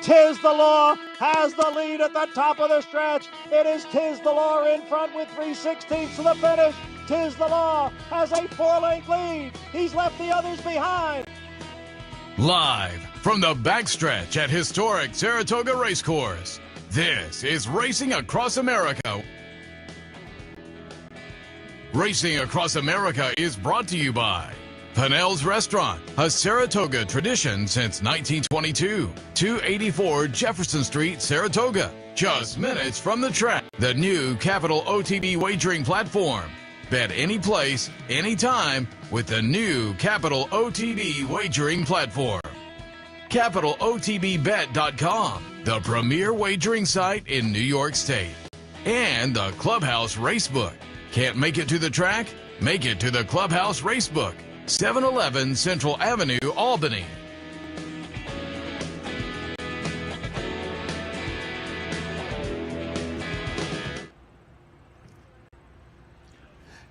Tiz the Law has the lead at the top of the stretch. It is Tiz the Law in front with 3/16 to the finish. Tiz the Law has a 4-length lead. He's left the others behind. Live from the backstretch at historic Saratoga Race Course, this is Racing Across America. Racing Across America is brought to you by Pinnell's Restaurant, a Saratoga tradition since 1922. 284 Jefferson Street, Saratoga, just minutes from the track. The new Capital OTB wagering platform. Bet any place, anytime with the new Capital OTB wagering platform. CapitalOTBBet.com, the premier wagering site in New York State. And the Clubhouse Racebook. Can't make it to the track? Make it to the Clubhouse Racebook. 711 Central Avenue, Albany.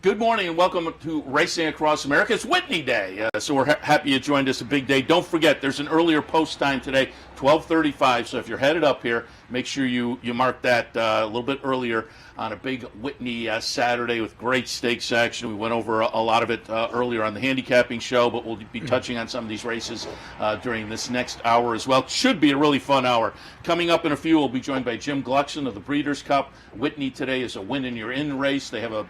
Good morning and welcome to Racing Across America. It's Whitney Day, so we're happy you joined us. A big day. Don't forget, there's an earlier post time today, 12:35. So if you're headed up here, make sure you mark that a little bit earlier on a big Whitney Saturday with great stakes action. We went over a lot of it earlier on the handicapping show, but we'll be touching on some of these races during this next hour as well. Should be a really fun hour. Coming up in a few, we'll be joined by Jim Gluckson of the Breeders' Cup. Whitney today is a win and you're in race. They have a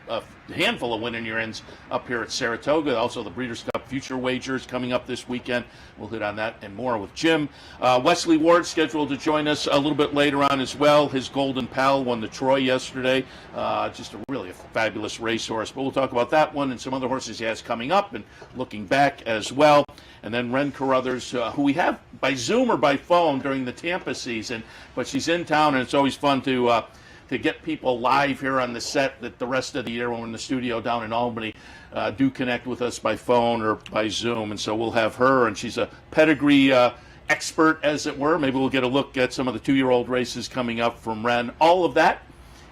handful of win and you're ins up here at Saratoga. Also the Breeders' Cup Future Wagers coming up this weekend. We'll hit on that and more with Jim. Wesley Ward scheduled to join us a little bit later on as well. His Golden Pal won the Troy yesterday. Just a fabulous racehorse. But we'll talk about that one and some other horses he has coming up and looking back as well. And then Ren Carothers, who we have by Zoom or by phone during the Tampa season, but she's in town and it's always fun to get people live here on the set that the rest of the year when we're in the studio down in Albany do connect with us by phone or by Zoom. And so we'll have her, and she's a pedigree expert, as it were. Maybe we'll get a look at some of the 2-year-old races coming up from Ren. All of that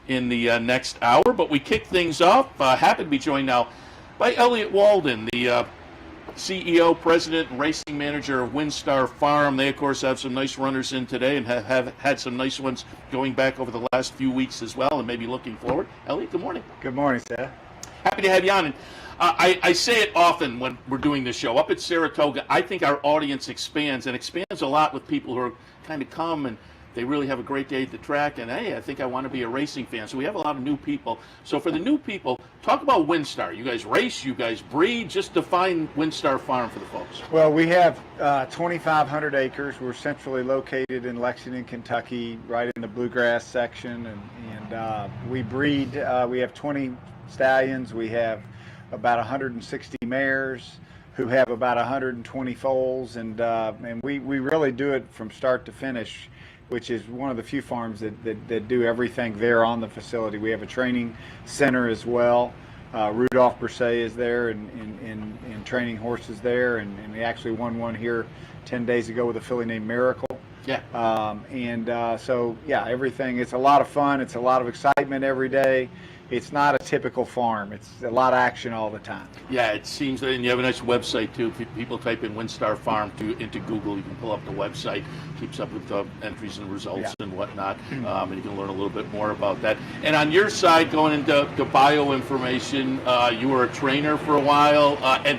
in the next hour. But we kick things off. Happy to be joined now by Elliot Walden, the CEO, President, and Racing Manager of WinStar Farm. They, of course, have some nice runners in today and have had some nice ones going back over the last few weeks as well and maybe looking forward. Elliot, good morning. Good morning, Seth. Happy to have you on. And I say it often when we're doing this show. Up at Saratoga, I think our audience expands and expands a lot with people who are kind of come and they really have a great day at the track, and hey, I think I want to be a racing fan. So we have a lot of new people. So for the new people, talk about WinStar. You guys race, you guys breed. Just define WinStar Farm for the folks. Well, we have 2,500 acres. We're centrally located in Lexington, Kentucky, right in the bluegrass section, and we breed. We have 20 stallions. We have about 160 mares who have about 120 foals, and we really do it from start to finish, which is one of the few farms that do everything there on the facility. We have a training center as well. Rudolph Brisset is there and training horses there, and we actually won one here 10 days ago with a filly named Miracle. Yeah. So, yeah, everything. It's a lot of fun. It's a lot of excitement every day. It's not a typical farm. It's a lot of action all the time. Yeah, it seems that, and you have a nice website too. If people type in WinStar Farm into Google, you can pull up the website. Keeps up with the entries and results and whatnot, and you can learn a little bit more about that. And on your side, going into bio information, you were a trainer for a while, and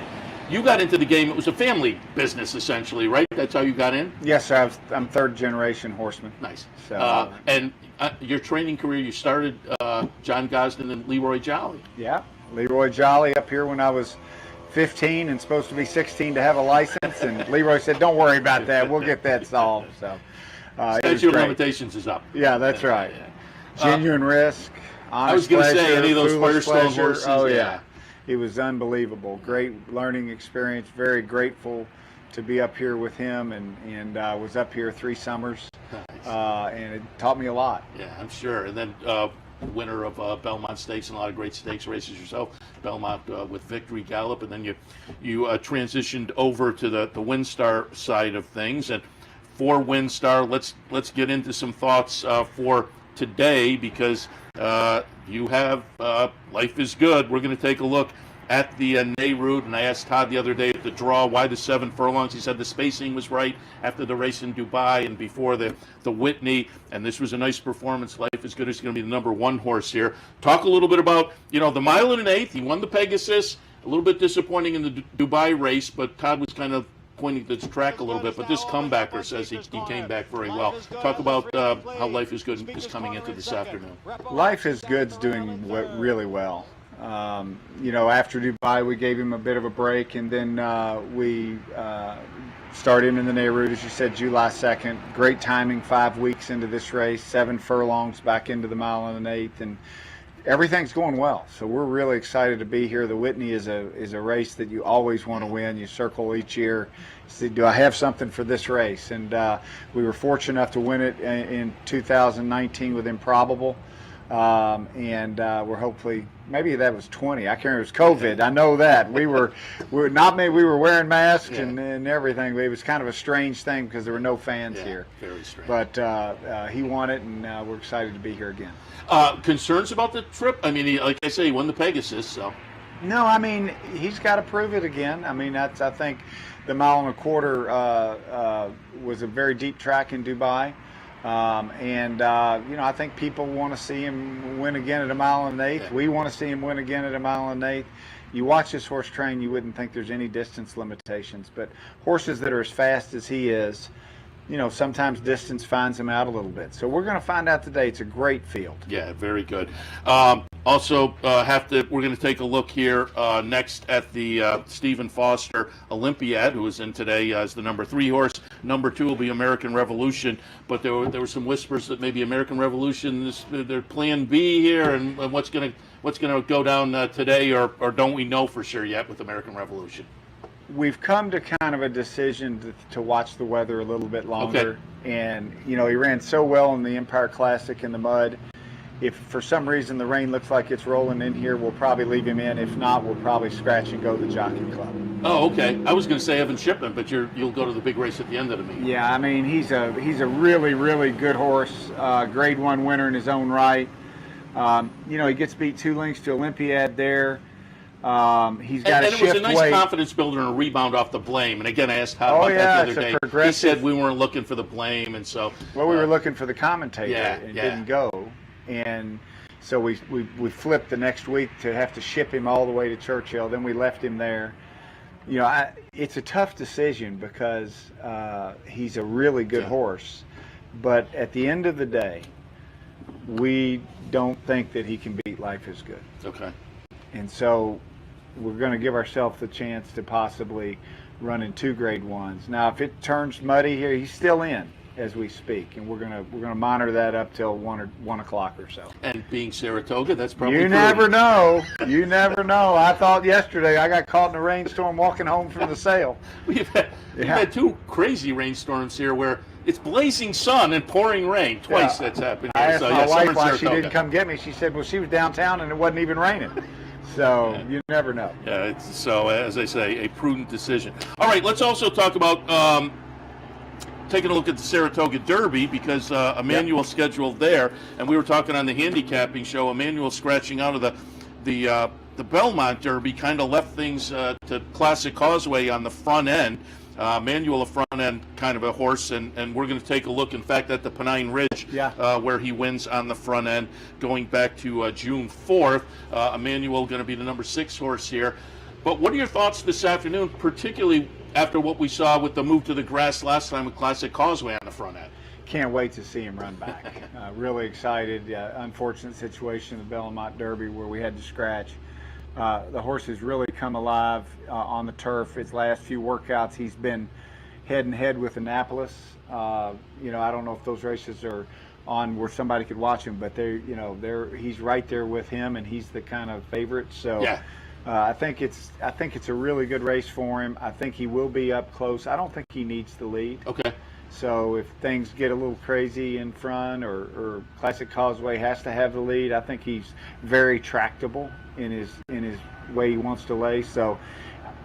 you got into the game. It was a family business essentially, right? That's how you got in. Yes, sir. I'm third generation horseman. Nice. So, and your training career, you started John Gosden and Leroy Jolly. Yeah, Leroy Jolly up here when I was 15 and supposed to be 16 to have a license, and Leroy said, "Don't worry about that. We'll get that solved." So statute of limitations is up. Yeah, that's right. Yeah. Genuine Risk. I was going to say any of those Firestone horses. Oh yeah, it was unbelievable. Great learning experience. Very grateful to be up here with him, and was up here 3 summers. Nice. And it taught me a lot. Yeah, I'm sure. And then winner of Belmont Stakes and a lot of great stakes races yourself. Belmont with Victory Gallop, and then you transitioned over to the WinStar side of things. And for WinStar, let's get into some thoughts for today, because you have Life is Good. We're going to take a look at the Nehru, and I asked Todd the other day at the draw why the 7 furlongs. He said the spacing was right after the race in Dubai and before the Whitney, and this was a nice performance. Life is Good is going to be the number 1 horse here. Talk a little bit about, the mile and an eighth. He won the Pegasus. A little bit disappointing in the Dubai race, but Todd was kind of pointing to the track a little bit, but this comebacker says he came back very well. Talk about how Life is Good is coming into this afternoon. Life is Good's doing really well. After Dubai, we gave him a bit of a break, and then we started him in the Nehru, as you said, July 2nd. Great timing, 5 weeks into this race, 7 furlongs back into the mile and an eighth, and everything's going well. So we're really excited to be here. The Whitney is a race that you always want to win. You circle each year, see, do I have something for this race? And we were fortunate enough to win it in 2019 with Improbable. We're hopefully, maybe that was 20. I can't remember. It was COVID. I know that we were wearing masks and everything. It was kind of a strange thing because there were no fans here. Very strange. But he won it, and we're excited to be here again. Concerns about the trip? I mean, like I say, he won the Pegasus, so. No, I mean, he's got to prove it again. I mean, I think the mile and a quarter was a very deep track in Dubai. I think people want to see him win again at a mile and an eighth. Yeah. We want to see him win again at a mile and an eighth. You watch this horse train, you wouldn't think there's any distance limitations. But horses that are as fast as he is, sometimes distance finds him out a little bit. So we're going to find out today. It's a great field. Yeah, very good. Also, we're going to take a look here next at the Stephen Foster Olympiad, who is in today as the number 3 horse. Number 2 will be American Revolution, but there were some whispers that maybe American Revolution is their plan B here, and what's going to go down today, or don't we know for sure yet with American Revolution? We've come to kind of a decision to watch the weather a little bit longer. Okay. And, he ran so well in the Empire Classic in the mud. If for some reason the rain looks like it's rolling in here, we'll probably leave him in. If not, we'll probably scratch and go to the Jockey Club. Oh, okay. I was going to say Evan Shipman, but you'll go to the big race at the end of the meeting. Yeah, I mean, he's a really, really good horse, Grade 1 winner in his own right. He gets beat 2 lengths to Olympiad there. He's got and a it was a shift nice weight. Confidence builder and a rebound off the blame. And again, I asked Todd about that the other day. He said we weren't looking for the blame, and so. Well, we were looking for the commentator, and it didn't go. And so we flipped the next week to have to ship him all the way to Churchill. Then we left him there. It's a tough decision because he's a really good horse, but at the end of the day, we don't think that he can beat Life is Good. Okay. And so we're going to give ourselves the chance to possibly run in 2 Grade 1s. Now, if it turns muddy here, he's still in as we speak, and we're gonna monitor that up till 1 o'clock or so. And being Saratoga, that's probably you never know. You never know. I thought yesterday I got caught in a rainstorm walking home from the sale. We've had 2 crazy rainstorms here where it's blazing sun and pouring rain. Twice that's happened here. I asked my wife why she didn't come get me. She said, well, she was downtown and it wasn't even raining. So you never know. Yeah, so as I say, a prudent decision. All right, let's also talk about taking a look at the Saratoga Derby, because Emmanuel's scheduled there, and we were talking on the handicapping show. Emmanuel scratching out of the Belmont Derby kind of left things to Classic Causeway on the front end. Emmanuel, a front end kind of a horse, and we're going to take a look, in fact, at the Pennine Ridge, where he wins on the front end, going back to June 4th. Emmanuel going to be the number 6 horse here. But what are your thoughts this afternoon, particularly after what we saw with the move to the grass last time with Classic Causeway on the front end? Can't wait to see him run back. Really excited. Unfortunate situation in the Belmont Derby where we had to scratch. The horse has really come alive on the turf. His last few workouts, he's been head and head with Annapolis. I don't know if those races are on where somebody could watch him, but he's right there with him, and he's the kind of favorite. So I think it's a really good race for him. I think he will be up close. I don't think he needs the lead. Okay. So if things get a little crazy in front, or Classic Causeway has to have the lead, I think he's very tractable in his way he wants to lay. So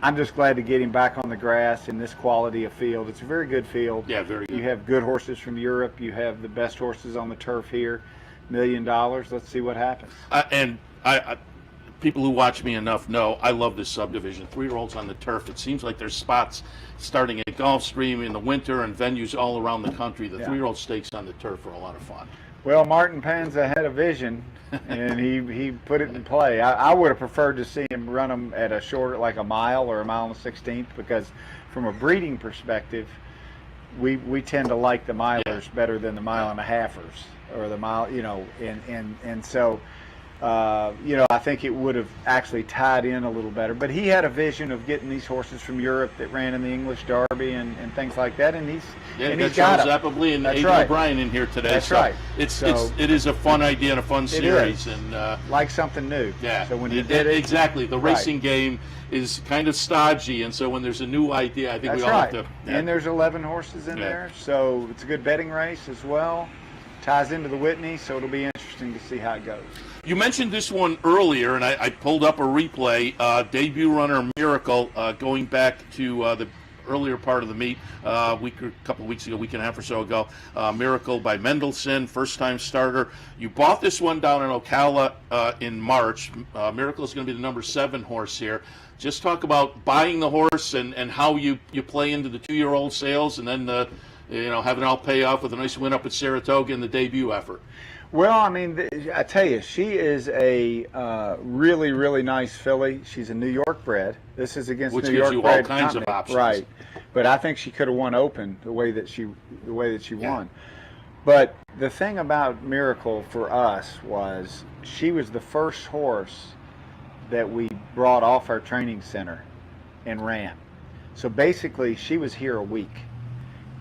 I'm just glad to get him back on the grass in this quality of field. It's a very good field. Yeah, very good. You have good horses from Europe. You have the best horses on the turf here. $1 million. Let's see what happens. And I people who watch me enough know I love this subdivision. 3-year-olds on the turf. It seems like there's spots starting at Gulfstream in the winter and venues all around the country. The 3-year-old stakes on the turf are a lot of fun. Well, Martin Panza had a vision, and he put it in play. I would have preferred to see him run them at a shorter, like a mile or a mile and 1/16, because from a breeding perspective, we tend to like the milers better than the mile and a halfers, or the mile, and so. I think it would have actually tied in a little better. But he had a vision of getting these horses from Europe that ran in the English Derby and things like that, and he's got Charles Appleby and Aidan O'Brien in here today. That's right. It is a fun idea and a fun series, and like something new. Yeah. So when you did it, exactly, the racing game is kind of stodgy, and so when there's a new idea, I think we all have to. Yeah. And there's 11 horses in there, so it's a good betting race as well. Ties into the Whitney, so it'll be interesting to see how it goes. You mentioned this one earlier, and I pulled up a replay. Debut runner Miracle, going back to the earlier part of the meet, a couple of weeks ago, week and a half or so ago. Miracle by Mendelssohn, first-time starter. You bought this one down in Ocala in March. Miracle is going to be the number 7 horse here. Just talk about buying the horse and how you play into the 2-year-old sales, and then having it all pay off with a nice win up at Saratoga in the debut effort. Well, I mean, I tell you, she is a really, really nice filly. She's a New York bred. This is against Which New gives York you bred all kinds company. of options. Right. But I think she could have won open the way that she won. But the thing about Miracle for us was she was the first horse that we brought off our training center and ran. So basically, she was here a week.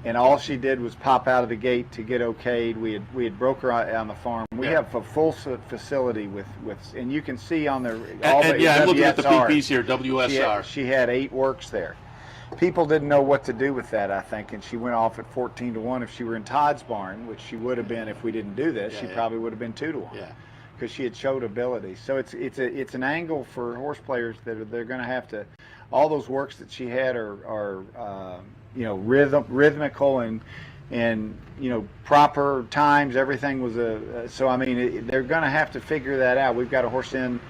And all she did was pop out of the gate to get okayed. We had broke her on the farm. We have a full facility with, and you can see on the I'm looking at the PPs here. WSR. She had 8 works there. People didn't know what to do with that, I think, and she went off at 14-1. If she were in Todd's barn, which she would have been if we didn't do this, she probably would have been 2-1. Yeah. Because she had showed ability. So it's an angle for horse players that they're going to have to. All those works that she had are rhythmical and proper times. Everything was so I mean they're going to have to figure that out. We've got a horse in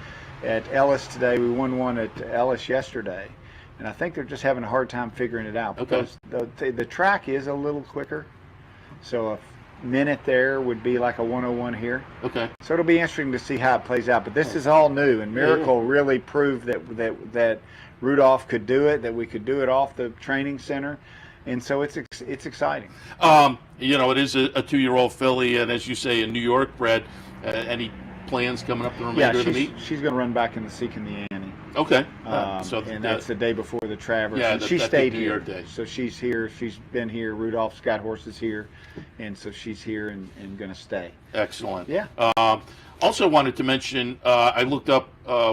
at Ellis today. We won one at Ellis yesterday, and I think they're just having a hard time figuring it out because the track is a little quicker. So a minute there would be like a 101 here. Okay. So it'll be interesting to see how it plays out. But this is all new, and Miracle really proved that Rudolph could do it, that we could do it off the training center, and so it's exciting. It is a 2-year-old filly, and as you say, a New York bred. Any plans coming up the remainder of the meet? She's going to run back in the Seeking the Annie. Okay. And that's the day before the Travers. Yeah, she stayed here. Day. So she's here. She's been here. Rudolph's got horses here, and so she's here and going to stay. Excellent. Yeah. Also wanted to mention, I looked up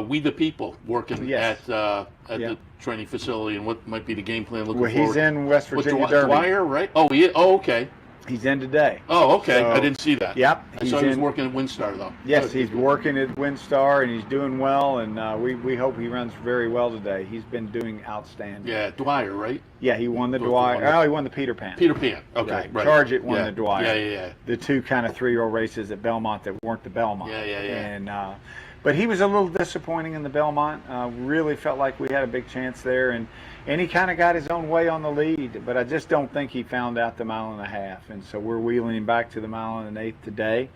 We the People working at the training facility and what might be the game plan looking forward. He's in West Virginia Derby. Dwyer, right? Oh, okay. He's in today. Oh, okay. So, I didn't see that. Yep. I saw he was working at WinStar, though. Yes, he's working at WinStar, and he's doing well, and we hope he runs very well today. He's been doing outstanding. Yeah, Dwyer, right? Yeah, he won the Dwyer. He won the Peter Pan. Peter Pan, okay. Right. Charge It won the Dwyer. Yeah. The 2 kind of 3-year-old races at Belmont that weren't the Belmont. Yeah. And, but he was a little disappointing in the Belmont. Really felt like we had a big chance there, and he kind of got his own way on the lead, but I just don't think he found out the 1.5 miles, and so we're wheeling him back to the 1 1/8 today,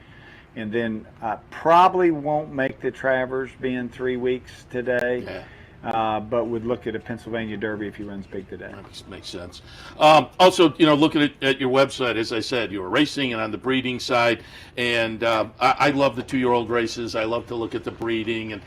and then probably won't make the Travers being 3 weeks today, but would look at a Pennsylvania Derby if he runs big today. That makes sense. Also, looking at your website, as I said, you were racing and on the breeding side, and I love the 2-year-old races. I love to look at the breeding and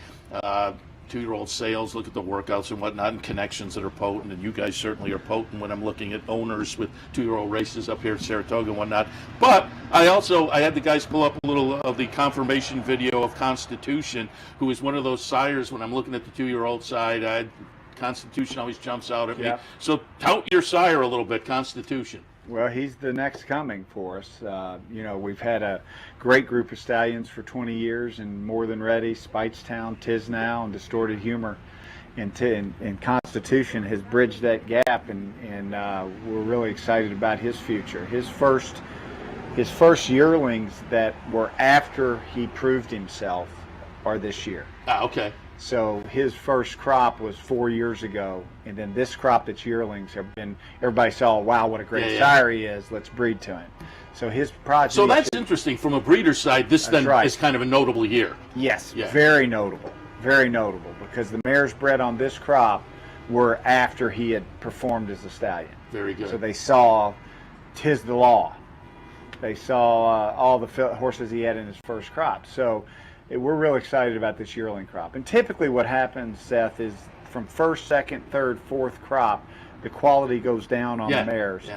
2-year-old sales, look at the workouts and whatnot, and connections that are potent, and you guys certainly are potent when I'm looking at owners with 2-year-old races up here at Saratoga and whatnot. But I had the guys pull up a little of the confirmation video of Constitution, who is one of those sires. When I'm looking at the 2-year-old side, Constitution always jumps out at me. So tout your sire a little bit, Constitution. Well, he's the next coming for us. We've had a great group of stallions for 20 years, and More Than Ready, Speightstown, Tisnow, and Distorted Humor. And Constitution has bridged that gap, and we're really excited about his future. His first yearlings that were after he proved himself are this year. Okay. So his first crop was 4 years ago, and then this crop that's yearlings have been. Everybody saw, wow, what a great sire he is. Let's breed to him. So his project. So that's interesting from a breeder's side. This then is kind of a notable year. Yes, very notable, because the mares bred on this crop were after he had performed as a stallion. Very good. So they saw "Tis the Law." They saw all the horses he had in his first crop. So we're real excited about this yearling crop. And typically what happens, Seth, is from first, second, third, fourth crop, the quality goes down on the mares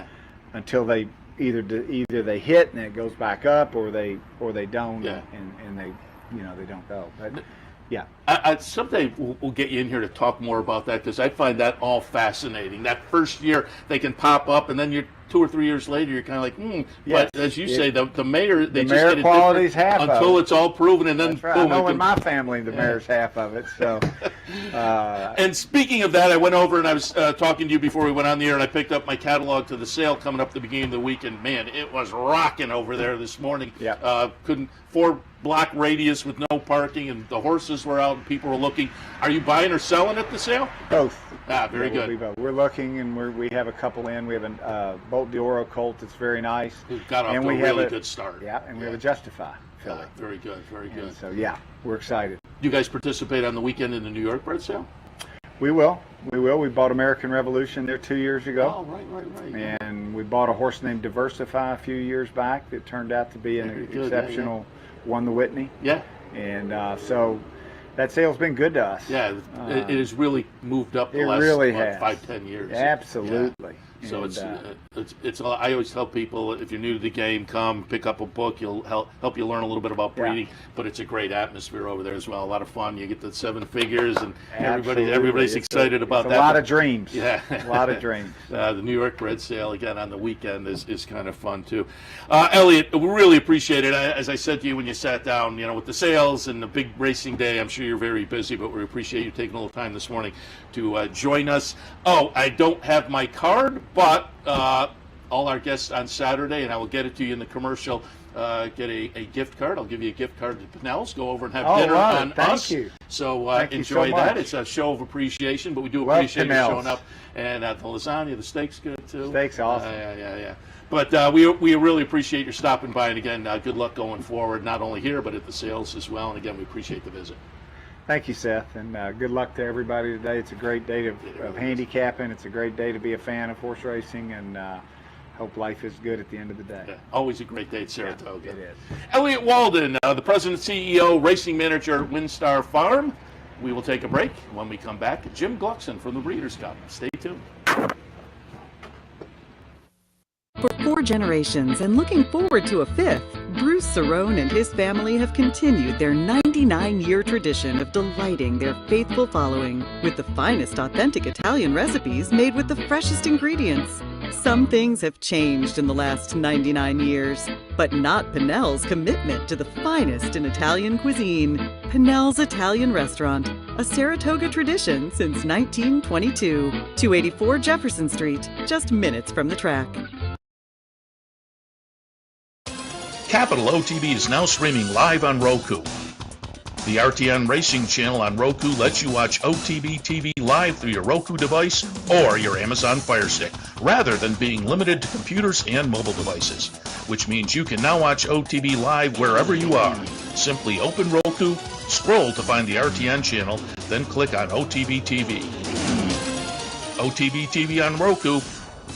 until they either they hit and it goes back up, or they don't and they they don't go. But someday we'll get you in here to talk more about that, because I find that all fascinating. That first year they can pop up, and then you're 2 or 3 years later you're kind of like, But as you say, the mare, they just get it quality's half until it's all proven, and then boom. I know in my family the mare's half of it. So. And speaking of that, I went over and I was talking to you before we went on the air, and I picked up my catalog to the sale coming up at the beginning of the week, and man, it was rocking over there this morning. Yeah. 4-block radius with no parking, and the horses were out and people were looking. Are you buying or selling at the sale? Both. Very good. We're looking, and we have a couple in. We have a Bolt d'Oro colt that's very nice. It got off to a really good start. Yeah, and we have a Justify filly. Very good, very good. And so we're excited. Do you guys participate on the weekend in the New York bred sale? We will. We bought American Revolution there 2 years ago. Oh, right. And we bought a horse named Diversify a few years back that turned out to be an exceptional. Won the Whitney. Yeah. And so that sale's been good to us. Yeah, it has really moved up the last 5-10 years. Absolutely. Yeah. So it's I always tell people, if you're new to the game, come pick up a book. You'll help you learn a little bit about breeding. But it's a great atmosphere over there as well. A lot of fun. You get the 7 figures, and everybody's excited about that. A lot of dreams. Yeah, a lot of dreams. The New York bred sale again on the weekend is kind of fun too. Elliot, we really appreciate it. As I said to you when you sat down, with the sales and the big racing day, I'm sure you're very busy, but we appreciate you taking a little time this morning to join us. Oh, I don't have my card, but all our guests on Saturday, and I will get it to you in the commercial, get a gift card. I'll give you a gift card to Pinnell's. Go over and have dinner on us. Thank you. So Thank enjoy you so that. much. It's a show of appreciation, but we do appreciate you showing up. And the lasagna, the steak's good too. Steak's awesome. Yeah. But we really appreciate your stopping by, and again, good luck going forward, not only here, but at the sales as well. And again, we appreciate the visit. Thank you, Seth, and good luck to everybody today. It's a great day of handicapping. It's a great day to be a fan of horse racing, and hope life is good at the end of the day. Yeah, always a great day at Saratoga. Yeah, it is. Elliot Walden, the President, CEO, Racing Manager at WinStar Farm. We will take a break. When we come back, Jim Gluckson from the Breeders' Cup. Stay tuned. For 4 generations and looking forward to a 5th, Bruce Cerrone and his family have continued their 99-year tradition of delighting their faithful following with the finest authentic Italian recipes made with the freshest ingredients. Some things have changed in the last 99 years, but not Pinnell's commitment to the finest in Italian cuisine. Pinnell's Italian Restaurant, a Saratoga tradition since 1922. 284 Jefferson Street, just minutes from the track. Capital OTB is now streaming live on Roku. The RTN Racing channel on Roku lets you watch OTB TV live through your Roku device or your Amazon Fire Stick, rather than being limited to computers and mobile devices, which means you can now watch OTB live wherever you are. Simply open Roku, scroll to find the RTN channel, then click on OTB TV. OTB TV on Roku.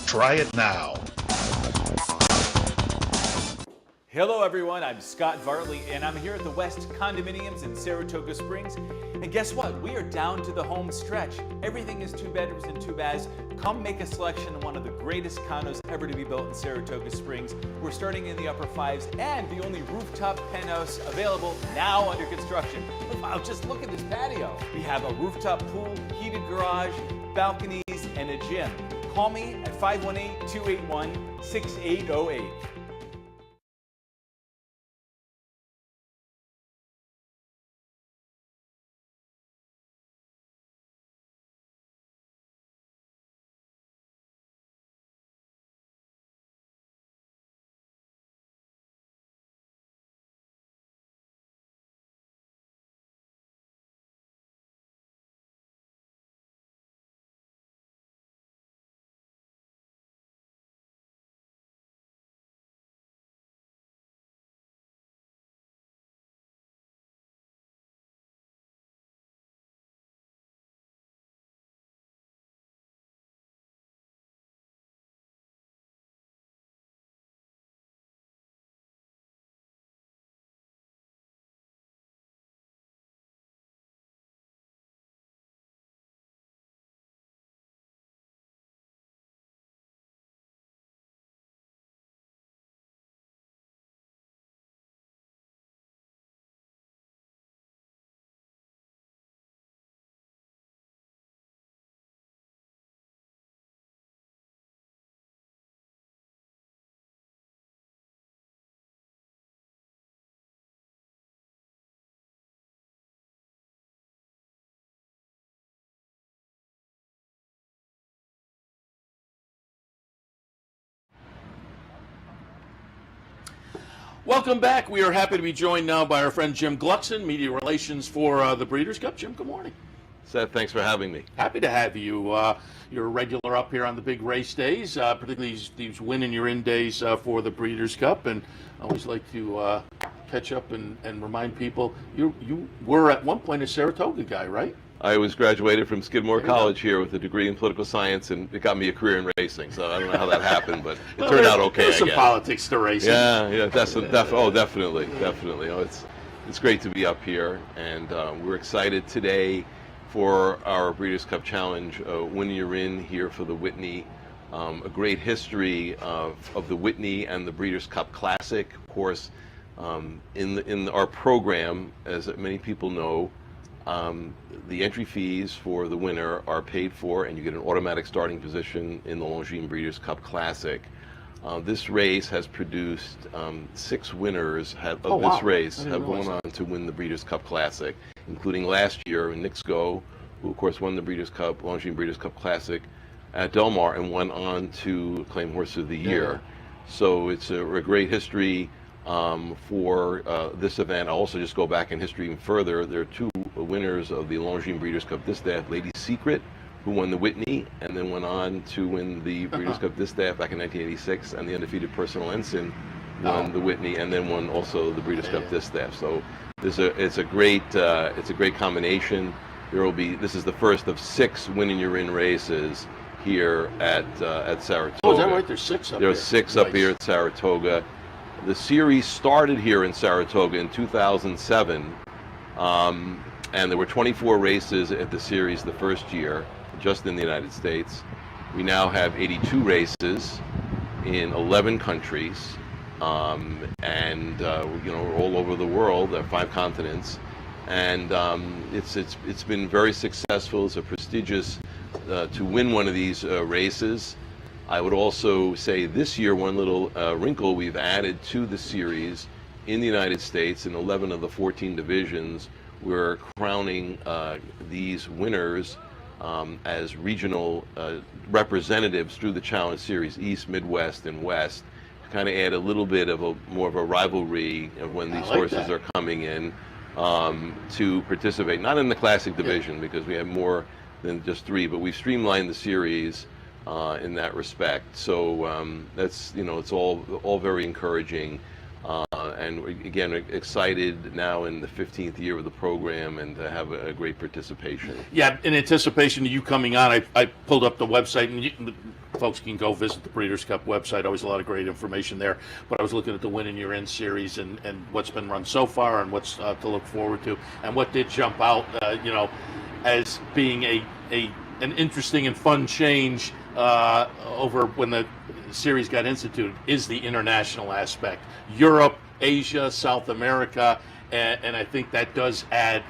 Try it now. Hello everyone, I'm Scott Vartley and I'm here at the West Condominiums in Saratoga Springs. And guess what? We are down to the home stretch. Everything is 2 bedrooms and 2 baths. Come make a selection of one of the greatest condos ever to be built in Saratoga Springs. We're starting in the upper 5s and the only rooftop penthouse available now under construction. Wow, just look at this patio. We have a rooftop pool, heated garage, balconies, and a gym. Call me at 518-281-6808. Welcome back. We are happy to be joined now by our friend Jim Gluckson, Media Relations for the Breeders' Cup. Jim, good morning. Seth, thanks for having me. Happy to have you. You're a regular up here on the big race days, particularly these win and you're in days for the Breeders' Cup. And I always like to catch up and remind people, you were at one point a Saratoga guy, right? I was graduated from Skidmore College here with a degree in political science, and it got me a career in racing. So I don't know how that happened, but it turned out okay. There's some I guess. Politics to racing. Yeah, definitely. Oh, it's great to be up here, and we're excited today for our Breeders' Cup Challenge. When you're in here for the Whitney, a great history of the Whitney and the Breeders' Cup Classic. Of course, in our program, as many people know, the entry fees for the winner are paid for, and you get an automatic starting position in the Longines Breeders' Cup Classic. This race has produced 6 winners this race have gone on to win the Breeders' Cup Classic, including last year Nick Sco, who of course won the Longines Breeders' Cup Classic at Del Mar and went on to claim Horse of the Year. So it's a great history for this event. I'll also just go back in history even further. There are 2 winners of the Longines Breeders' Cup Distaff, Lady Secret, who won the Whitney and then went on to win the Breeders' Cup Distaff back in 1986, and the undefeated Personal Ensign won the Whitney and then won also the Breeders' Cup Distaff. So it's a great combination. This is the first of 6 win you're in races here at Saratoga. Oh, is that right? There's 6 up here. There's 6 up here at Saratoga. The series started here in Saratoga in 2007, and there were 24 races at the series the first year, just in the United States. We now have 82 races in 11 countries, and we're all over the world, 5 continents, and it's been very successful. It's a prestigious to win one of these races. I would also say this year, one little wrinkle we've added to the series in the United States. In 11 of the 14 divisions, we're crowning these winners as regional representatives through the Challenge Series, East, Midwest, and West, to kind of add a little bit of more of a rivalry of when these horses are coming in to participate, not in the Classic division because we have more than just 3, but we've streamlined the series in that respect. So that's, it's all very encouraging, and again, excited now in the 15th year of the program and to have a great participation. Yeah, in anticipation of you coming on, I pulled up the website, and folks can go visit the Breeders' Cup website. Always a lot of great information there. But I was looking at the Win and You're In series and what's been run so far and what's to look forward to, and what did jump out, as being an interesting and fun change over when the series got instituted is the international aspect. Europe, Asia, South America, and I think that does add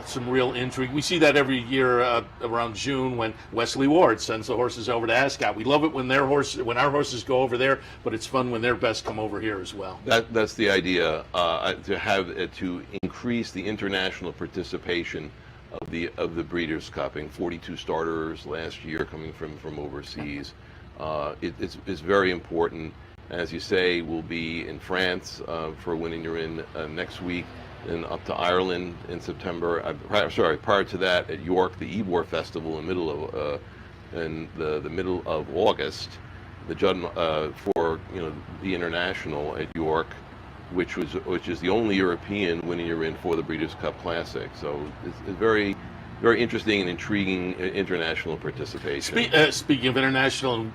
some real intrigue. We see that every year around June when Wesley Ward sends the horses over to Ascot. We love it when our horses go over there, but it's fun when their best come over here as well. That's the idea, to increase the international participation of the Breeders' Cup, and 42 starters last year coming from overseas. It's very important. As you say, we'll be in France for Win and You're In next week, and up to Ireland in September. Prior to that, at York, the Ebor Festival in the middle of August. The judge for the international at York, which is the only European Win and You're In for the Breeders' Cup Classic. So it's very, very interesting and intriguing international participation. Speaking of international,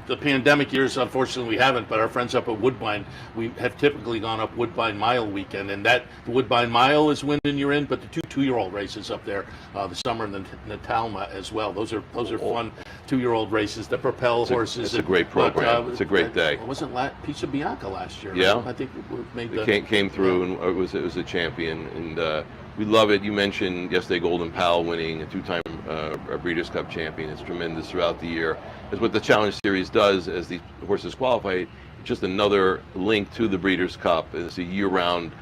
the pandemic years, unfortunately, we haven't, but our friends up at Woodbine, we have typically gone up Woodbine Mile weekend, and the Woodbine Mile is Win and You're In, but the 2-year-old races up there, the Summer and the Natalma as well. Those are fun 2-year-old races that propel horses. It's a great program. It's a great day. Wasn't Pizza Bianca last year? Yeah, right? I think it came through, and it was a champion, and we love it. You mentioned yesterday Golden Pal winning, a 2-time Breeders' Cup champion. It's tremendous throughout the year. It's what the Challenge Series does as the horses qualify. Just another link to the Breeders' Cup. It's a year-round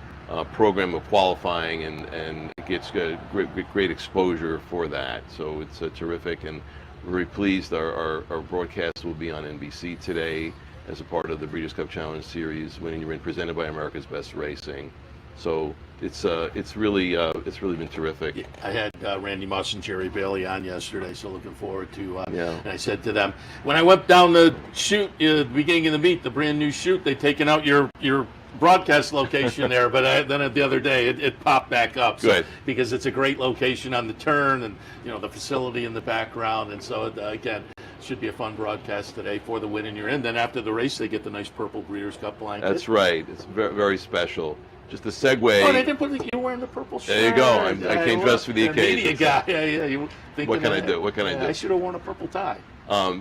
program of qualifying, and it gets great exposure for that. So it's terrific, and we're very pleased. Our broadcast will be on NBC today as a part of the Breeders' Cup Challenge Series, Winning Your Inn, presented by America's Best Racing. So it's really been terrific. Yeah, I had Randy Moss and Jerry Bailey on yesterday, so looking forward to. Yeah. And I said to them, when I went down the chute, the beginning of the meet, the brand new chute, they'd taken out your broadcast location there, but then the other day it popped back up. So, good. Because it's a great location on the turn, and the facility in the background, and so again, should be a fun broadcast today for the Winning Your Inn. Then after the race, they get the nice purple Breeders' Cup blanket. That's right. It's very, very special. Just a segue. Oh, they didn't put you're wearing the purple shirt. There you go. I came dressed for the occasion. Media guy. Yeah. You What can I do? What can I do? I should have worn a purple tie.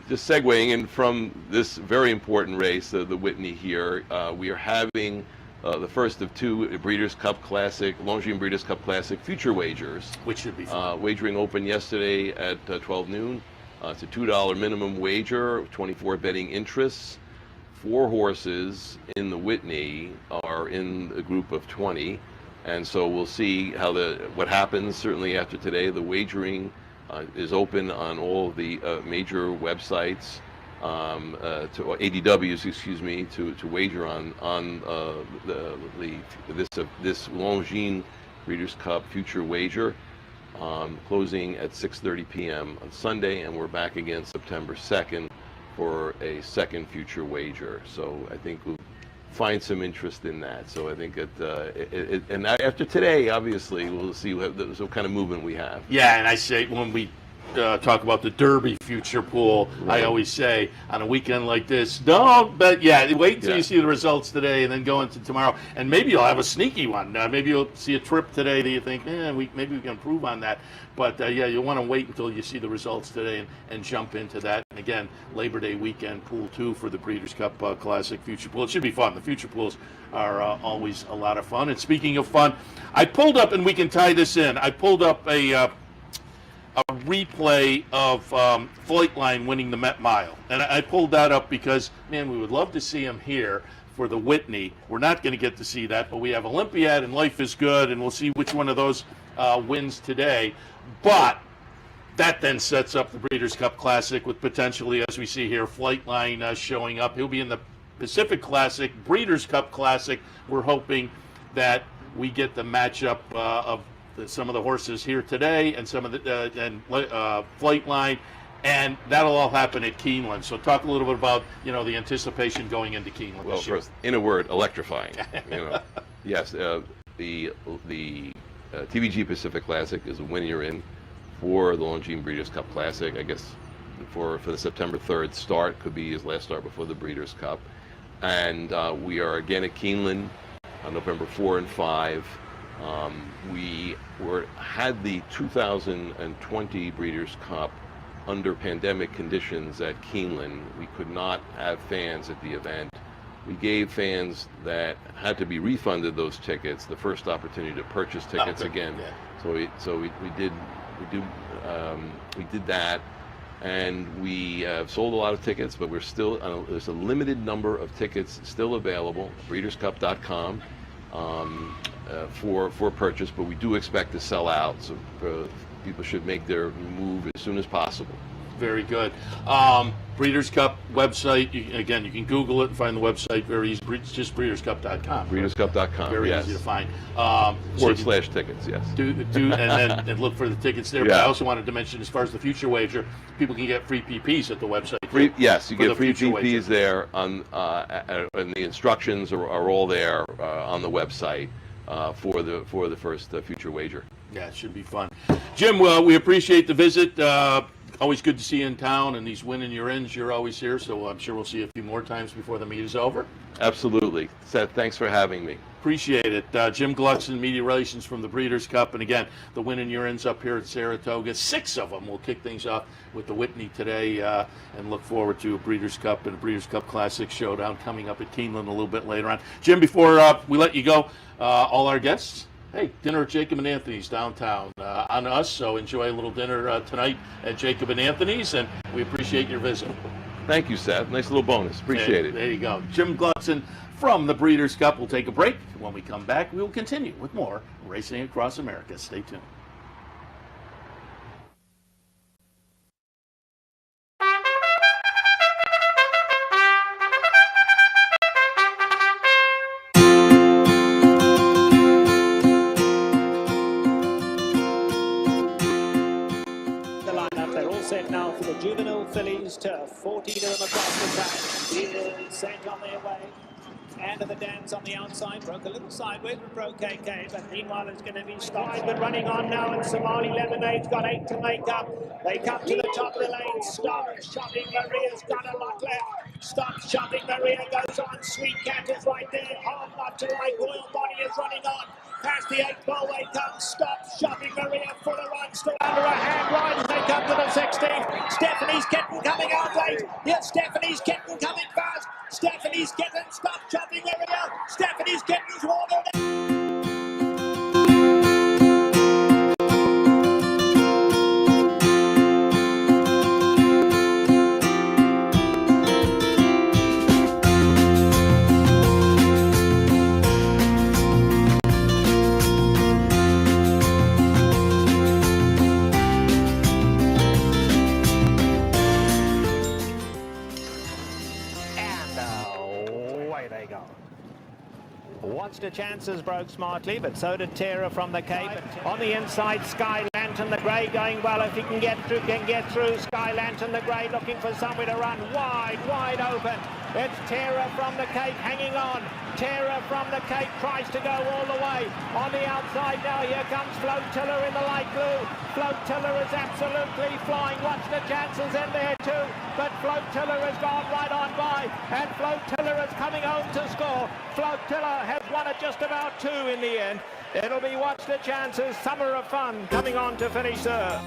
Just segueing in from this very important race, the Whitney here, we are having the first of two Breeders' Cup Classic, Longines Breeders' Cup Classic future wagers. Which should be fun. Wagering opened yesterday at 12 noon. It's a $2 minimum wager, 24 betting interests. 4 horses in the Whitney are in a group of 20, and so we'll see what happens. Certainly after today, the wagering is open on all of the major websites, to ADWs, excuse me, to wager on this Longines Breeders' Cup future wager, closing at 6:30 p.m. on Sunday, and we're back again September 2nd. For a second future wager. So I think we'll find some interest in that. So I think and after today, obviously, we'll see what kind of movement we have. Yeah, and I say when we talk about the Derby future pool, right. I always say on a weekend like this, don't bet. Yeah, wait until you see the results today, and then go into tomorrow, and maybe you'll have a sneaky one. Maybe you'll see a trip today that you think, maybe we can improve on that. But you'll want to wait until you see the results today and jump into that. And again, Labor Day weekend pool 2 for the Breeders' Cup Classic future pool. It should be fun. The future pools are always a lot of fun. And speaking of fun, I pulled up, and we can tie this in. I pulled up a replay of Flightline winning the Met Mile. And I pulled that up because, man, we would love to see him here for the Whitney. We're not going to get to see that, but we have Olympiad and Life is Good, and we'll see which one of those wins today. But that then sets up the Breeders' Cup Classic with potentially, as we see here, Flightline showing up. He'll be in the Pacific Classic, Breeders' Cup Classic. We're hoping that we get the matchup of some of the horses here today and some of the Flightline, and that'll all happen at Keeneland. So talk a little bit about the anticipation going into Keeneland. Well, first, in a word, electrifying. Yes, the TVG Pacific Classic is a Winning Your Inn for the Longines Breeders' Cup Classic. I guess for the September 3rd start, could be his last start before the Breeders' Cup, and we are again at Keeneland on November 4 and 5. We had the 2020 Breeders' Cup under pandemic conditions at Keeneland. We could not have fans at the event. We gave fans that had to be refunded those tickets the first opportunity to purchase tickets again. Yeah. So we did that, and we have sold a lot of tickets, but we're still there's a limited number of tickets still available. BreedersCup.com. For purchase, but we do expect to sell out, so people should make their move as soon as possible. Very good. Breeders' Cup website, you can Google it and find the website very easy. It's just BreedersCup.com. BreedersCup.com. Very easy to find. / tickets, yes. And look for the tickets there. Yeah. But I also wanted to mention, as far as the future wager, people can get free PPs at the website. Yes, you get free PPs there, and the instructions are all there on the website for the first future wager. Yeah, it should be fun. Jim, we appreciate the visit. Always good to see you in town, and these Winning Your Inns, you're always here, so I'm sure we'll see you a few more times before the meet is over. Absolutely. Seth, thanks for having me. Appreciate it. Jim Gluckson, Media Relations from the Breeders' Cup, and again, the Winning Your Inns up here at Saratoga. 6 of them. We'll kick things off with the Whitney today, and look forward to a Breeders' Cup and a Breeders' Cup Classic showdown coming up at Keeneland a little bit later on. Jim, before we let you go, all our guests, hey, dinner at Jacob and Anthony's downtown on us, so enjoy a little dinner tonight at Jacob and Anthony's, and we appreciate your visit. Thank you, Seth. Nice little bonus. Appreciate it. There you go. Jim Gluckson from the Breeders' Cup. We'll take a break. When we come back, we will continue with more Racing Across America. Stay tuned. this turf. 14 of them across the track. Is sent on their way. And of the dance on the outside, broke a little sideways, but broke KK. But meanwhile, it's going to be stopped. But running on now, and Somali Lemonade's got 8 to make up. They come to the top of the lane. Stop. Shopping Maria's got a lot left. Stop. Shopping Maria goes on. Sweet Cat is right there. Hard not to like. Royal Body is running on. Past the 8 ball way comes. Stop. Shopping Maria for the run. Still under a hand ride as they come to the 16th. Stephanie's Kitten coming out late. Here's Stephanie's Kitten coming fast. Stephanie's Kitten. Stop. Shopping Maria. Stephanie's Kitten's water. Watched her chances, broke smartly, but so did Tara from the Cape. On the inside, Sky Lantern, the grey going well. If he can get through, Sky Lantern, the grey looking for somewhere to run. Wide open. It's Tara from the Cape hanging on. Tara from the Cape tries to go all the way. On the outside now, here comes Flotilla in the light blue. Flotilla is absolutely flying. Watch the chances in there too. But Flotilla has gone right on by. And Flotilla is coming home to score. Flotilla has won it just about 2 in the end. It'll be Watch the Chances, Summer of Fun coming on to finish third.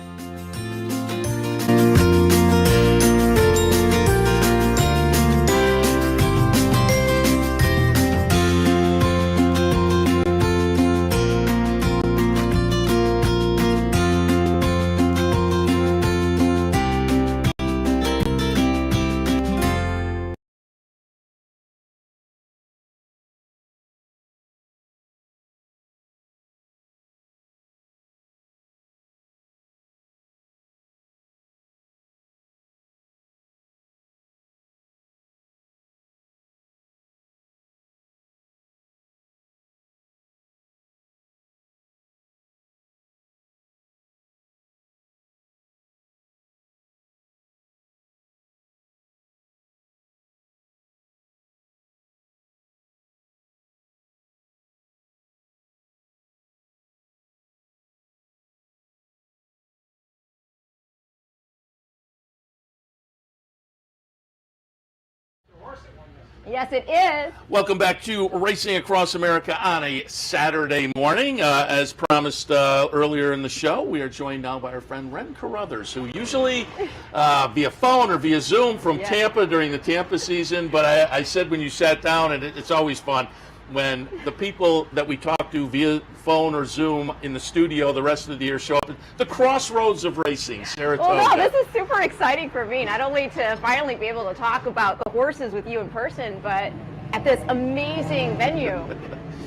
Yes, it is. Welcome back to Racing Across America on a Saturday morning. As promised earlier in the show, we are joined now by our friend Ren Carothers, who usually via phone or via Zoom from Tampa during the Tampa season. But I said when you sat down, and it's always fun when the people that we talk to via phone or Zoom in the studio the rest of the year show up at the crossroads of racing, Saratoga. Well, no, this is super exciting for me, not only to finally be able to talk about the horses with you in person, but at this amazing venue.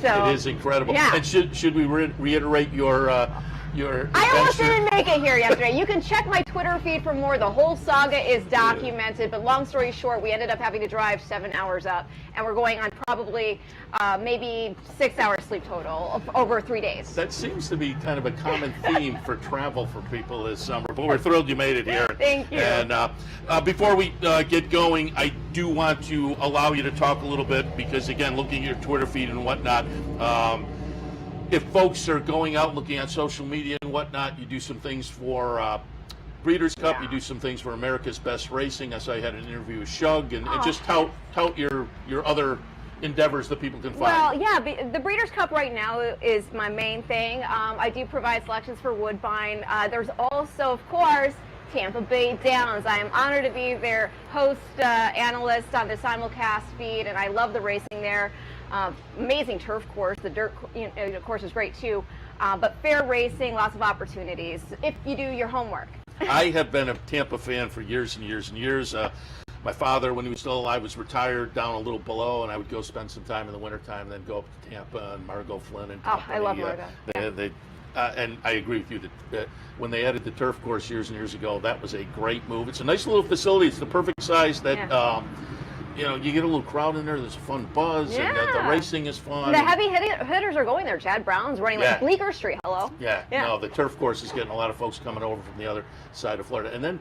So it is incredible. Yeah. And should we reiterate your I almost didn't make it here yesterday. You can check my Twitter feed for more. The whole saga is documented, but long story short, we ended up having to drive 7 hours up, and we're going on probably maybe 6 hours sleep total over 3 days. That seems to be kind of a common theme for travel for people this summer, but we're thrilled you made it here. Thank you. And before we get going, I do want to allow you to talk a little bit because, again, looking at your Twitter feed and whatnot, if folks are going out looking at social media and whatnot, you do some things for Breeders' Cup, you do some things for America's Best Racing. I saw you had an interview with Shug, and just tout your other endeavors that people can find. Well, yeah, the Breeders' Cup right now is my main thing. I do provide selections for Woodbine. There's also, of course, Tampa Bay Downs. I am honored to be their host analyst on the simulcast feed, and I love the racing there. Amazing turf course. The dirt course is great too. But fair racing, lots of opportunities if you do your homework. I have been a Tampa fan for years and years and years. My father, when he was still alive, was retired down a little below, and I would go spend some time in the wintertime and then go up to Tampa and Margot Flynn and company. Oh, I love Margot. And I agree with you that when they added the turf course years and years ago, that was a great move. It's a nice little facility. It's the perfect size that you get a little crowd in there. There's a fun buzz, and the racing is fun. The heavy hitters are going there. Chad Brown's running like Bleecker Street. Hello. Yeah. No, the turf course is getting a lot of folks coming over from the other side of Florida. And then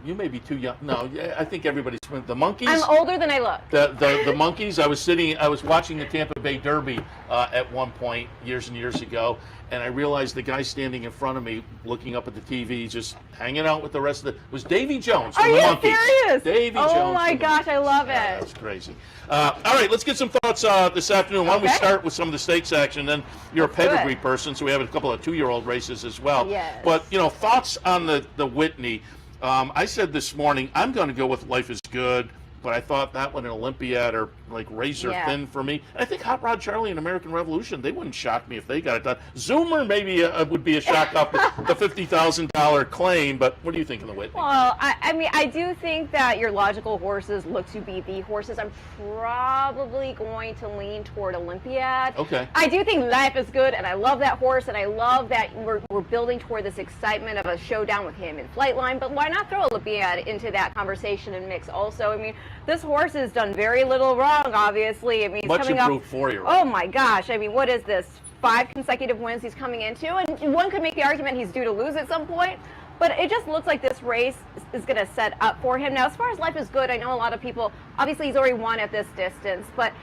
You may be too young. No, I think everybody's the monkeys. I'm older than I look. The monkeys. I was watching the Tampa Bay Derby at one point years and years ago, and I realized the guy standing in front of me, looking up at the TV, just hanging out with the rest of was Davy Jones from the Monkeys. Are you serious? Davy Jones. Oh my gosh, I love it. That's crazy. All right, let's get some thoughts this afternoon. Why don't we start with some of the stakes action? Then you're a pedigree person, so we have a couple of 2-year-old races as well. Yes. But thoughts on the Whitney. I said this morning I'm going to go with Life is Good, but I thought that one in Olympiad are like razor thin for me. I think Hot Rod Charlie and American Revolution, they wouldn't shock me if they got it done. Zoomer maybe would be a shock up the $50,000 claim, but what do you think of the Whitney? Well, I mean, I do think that your logical horses look to be the horses. I'm probably going to lean toward Olympiad. Okay. I do think Life is Good, and I love that horse, and I love that we're building toward this excitement of a showdown with him in Flightline, but why not throw Olympiad into that conversation and mix also? I mean, this horse has done very little wrong, obviously. I mean, he's much coming improved up. 4-year-old. Oh my gosh! I mean, what is this? 5 consecutive wins he's coming into, and one could make the argument he's due to lose at some point. But it just looks like this race is going to set up for him. Now, as far as Life is Good, I know a lot of people. Obviously, he's already won at this distance, but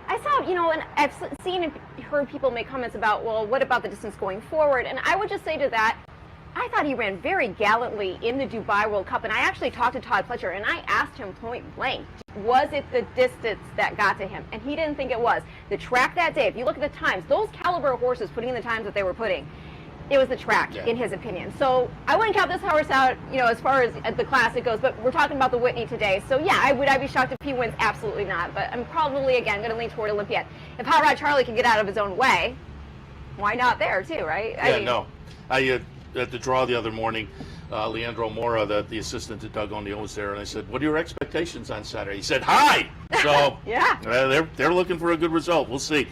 I saw, and I've seen and heard people make comments about, well, what about the distance going forward? And I would just say to that, I thought he ran very gallantly in the Dubai World Cup, and I actually talked to Todd Fletcher, and I asked him point blank, was it the distance that got to him? And he didn't think it was. The track that day, if you look at the times, those caliber of horses putting in the times that they were putting, it was the track, in his opinion. So I wouldn't count this horse out, as far as the Classic goes, but we're talking about the Whitney today. So yeah, would I be shocked if he wins? Absolutely not. But I'm probably, again, going to lean toward Olympiad. If Hot Rod Charlie can get out of his own way, why not there too, right? I at the draw the other morning, Leandro Mora, the assistant to Doug O'Neill, was there, and I said, what are your expectations on Saturday? He said, high! So they're looking for a good result. We'll see.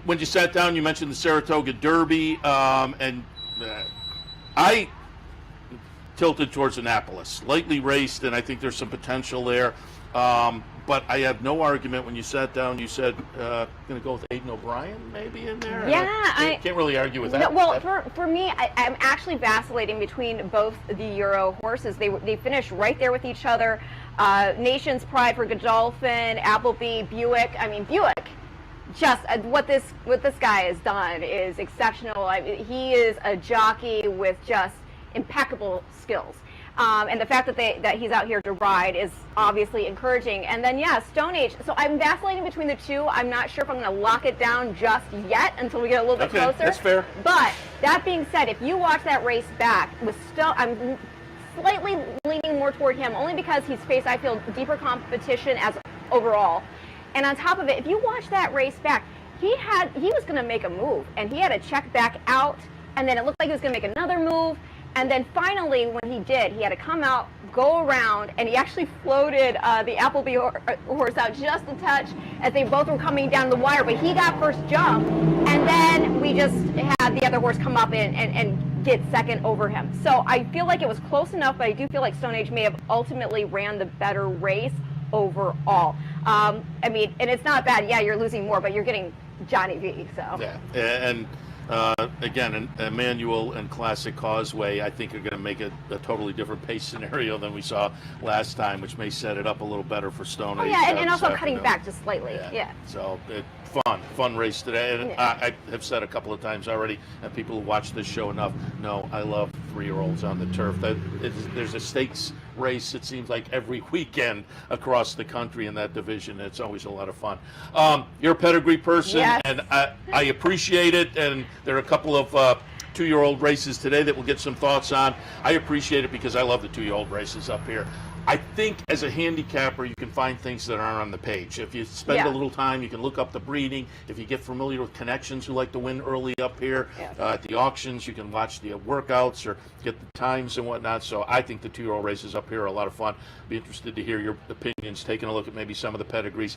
When you sat down, you mentioned the Saratoga Derby, and I tilted towards Annapolis. Lightly raced, and I think there's some potential there. But I have no argument. When you sat down, you said going to go with Aidan O'Brien maybe in there. Yeah, I can't really argue with that. No, well, for me, I'm actually vacillating between both the Euro horses. They finished right there with each other. Nation's Pride for Godolphin, Appleby, Buick. I mean, Buick. Just what this guy has done is exceptional. He is a jockey with just impeccable skills. And the fact that he's out here to ride is obviously encouraging. And then, Stone Age. So I'm vacillating between the two. I'm not sure if I'm going to lock it down just yet until we get a little bit closer. That's fair. But that being said, if you watch that race back with Stone, I'm slightly leaning more toward him, only because he's faced, I feel, deeper competition as overall. And on top of it, if you watch that race back, he was going to make a move, and he had to check back out, and then it looked like he was going to make another move. And then finally, when he did, he had to come out, go around, and he actually floated the Appleby horse out just a touch as they both were coming down the wire. But he got first jump, and then we just had the other horse come up and get second over him. So I feel like it was close enough, but I do feel like Stone Age may have ultimately ran the better race overall. I mean, and it's not bad. Yeah, you're losing more, but you're getting Johnny V. So yeah, and. Again, Emmanuel and Classic Causeway, I think, are going to make a totally different pace scenario than we saw last time, which may set it up a little better for Stone Age. Yeah, and also cutting back just slightly. Yeah. So fun race today. And I have said a couple of times already, and people who watch this show enough know I love 3-year-olds on the turf. There's a stakes race, it seems like, every weekend across the country in that division. It's always a lot of fun. You're a pedigree person, and I appreciate it. And there are a couple of 2-year-old races today that we'll get some thoughts on. I appreciate it because I love the 2-year-old races up here. I think as a handicapper, you can find things that aren't on the page. If you spend a little time, you can look up the breeding. If you get familiar with connections who like to win early up here at the auctions, you can watch the workouts or get the times and whatnot. So I think the 2-year-old races up here are a lot of fun. Be interested to hear your opinions, taking a look at maybe some of the pedigrees.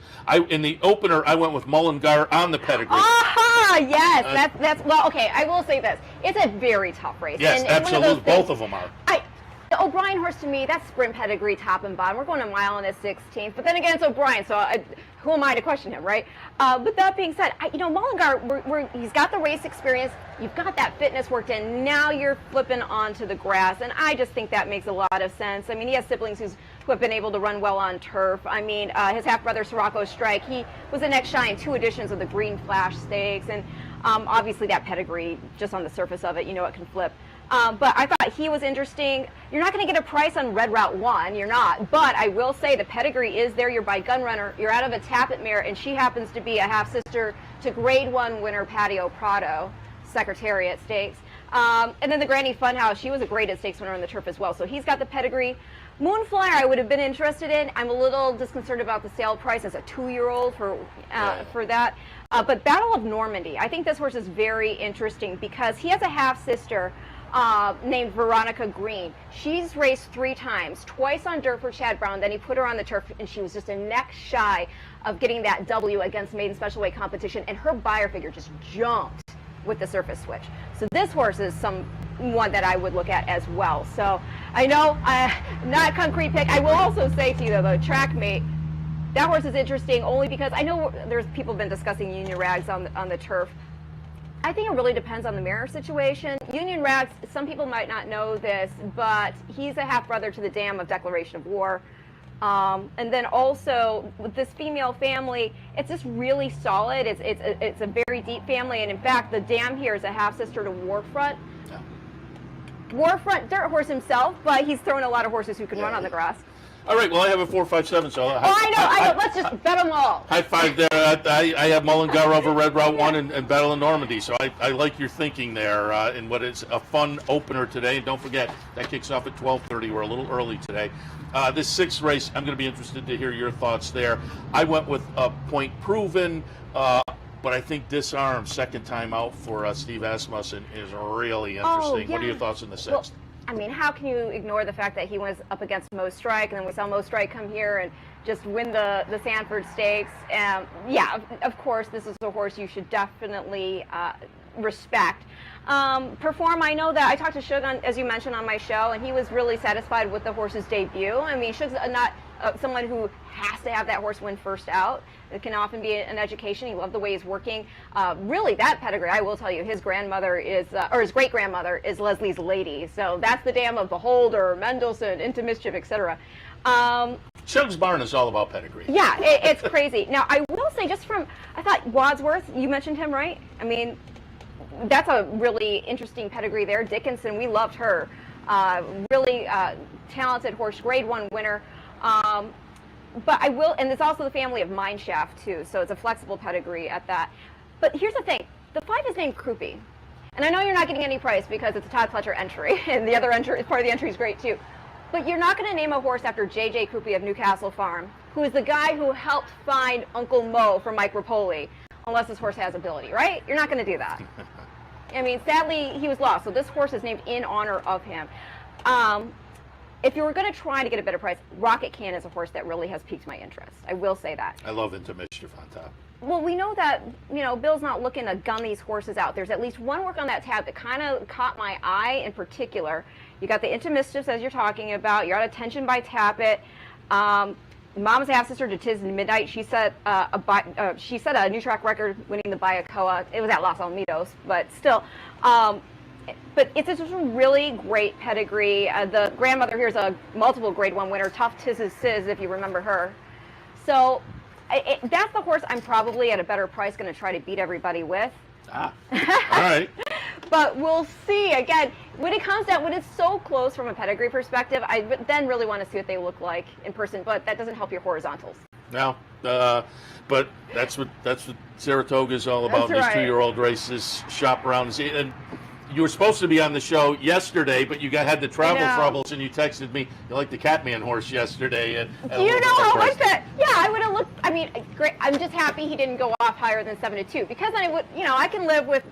In the opener, I went with Mullingar on the pedigree. Aha! Yes, that's well. Okay, I will say this: it's a very tough race. Yes, and absolutely. Both of them are. the O'Brien horse, to me, that's sprint pedigree, top and bottom. We're going a mile and a 16th. But then again, it's O'Brien, so who am I to question him, right? But that being said, Mullingar, he's got the race experience. You've got that fitness worked in. Now you're flipping onto the grass, and I just think that makes a lot of sense. I mean, he has siblings who have been able to run well on turf. I mean, his half-brother, Sirocco Strike, he was the next shy in 2 editions of the Green Flash Stakes, and obviously that pedigree, just on the surface of it, it can flip. But I thought he was interesting. You're not going to get a price on Red Route 1. You're not. But I will say the pedigree is there. You're by Gun Runner. You're out of a Tappet mare, and she happens to be a half-sister to Grade 1 winner Patio Prado, Secretariat Stakes. And then the Granny Funhouse, she was a graded stakes winner on the turf as well. So he's got the pedigree. Moonflyer I would have been interested in. I'm a little disconcerted about the sale price as a 2-year-old for that. But Battle of Normandy, I think this horse is very interesting because he has a half-sister named Veronica Green. She's raced 3 times, twice on dirt for Chad Brown, then he put her on the turf, and she was just a neck shy of getting that W against maiden special weight competition, and her buyer figure just jumped with the surface switch. So this horse is one that I would look at as well. So I know, not a concrete pick. I will also say to you, though, the track mate, that horse is interesting only because I know there's people been discussing Union Rags on the turf. I think it really depends on the mare situation. Union Rags, some people might not know this, but he's a half-brother to the dam of Declaration of War. And then also, with this female family, it's just really solid. It's a very deep family, and in fact, the dam here is a half-sister to Warfront. Yeah. Warfront, dirt horse himself, but he's thrown a lot of horses who can run on the grass. All right, well, I have a 4-5-7, so I know. Let's just bet them all. High five there. I have Mullingar over Red Route 1 and Battle of Normandy, so I like your thinking there in what is a fun opener today. And don't forget, that kicks off at 12:30. We're a little early today. This 6th race, I'm going to be interested to hear your thoughts there. I went with Point Proven, but I think Disarm, second time out for Steve Asmussen, is really interesting. Oh, yeah. What are your thoughts in the 6th? Well, I mean, how can you ignore the fact that he was up against Mo Strike, and then we saw Mo Strike come here and just win the Sanford Stakes? Yeah, of course, this is a horse you should definitely respect. Perform, I know that I talked to Shug, as you mentioned, on my show, and he was really satisfied with the horse's debut. I mean, Shug's not someone who has to have that horse win first out. It can often be an education. He loved the way he's working. Really, that pedigree, I will tell you, his grandmother is, or his great-grandmother is Leslie's Lady. So that's the dam of Beholder, Mendelssohn, Into Mischief, etc. Shug's Barn is all about pedigree. Yeah, it's crazy. Now, I will say, I thought Wadsworth, you mentioned him, right? I mean, that's a really interesting pedigree there. Dickinson, we loved her. Really talented horse, Grade 1 winner. But I will, and it's also the family of Mineshaft too, so it's a flexible pedigree at that. But here's the thing, the 5 is named Croupy. And I know you're not getting any price because it's a Todd Fletcher entry, and the other entry, part of the entry is great too. But you're not going to name a horse after J.J. Croupy of Newcastle Farm, who is the guy who helped find Uncle Mo for Mike Rapoli, unless this horse has ability, right? You're not going to do that. I mean, sadly, he was lost, so this horse is named in honor of him. If you were going to try to get a better price, Rocket Can is a horse that really has piqued my interest. I will say that. I love Into Mischief on top. Well, we know that, Bill's not looking to gun these horses out. There's at least one work on that tab that kind of caught my eye in particular. You got the Into Mischief, as you're talking about. You're out of Tension by Tappet. Mom's half-sister to Tis in Midnight. She set a new track record winning the Bayacoa. It was at Los Alamitos, but still. But it's just a really great pedigree. The grandmother here is a multiple Grade 1 winner, Tough Tiz's Sizz, if you remember her. So that's the horse I'm probably at a better price going to try to beat everybody with. All right. But we'll see. Again, when it comes down, when it's so close from a pedigree perspective, I then really want to see what they look like in person. But that doesn't help your horizontals. No, but that's what Saratoga is all about. That's right. These 2-year-old races, shop around. And you were supposed to be on the show yesterday, but you had the travel troubles, and you texted me you liked the Catman horse yesterday. Do you know how much that? Yeah, I would have looked. I mean, great. I'm just happy he didn't go off higher than 7-2 because then I would, I can live with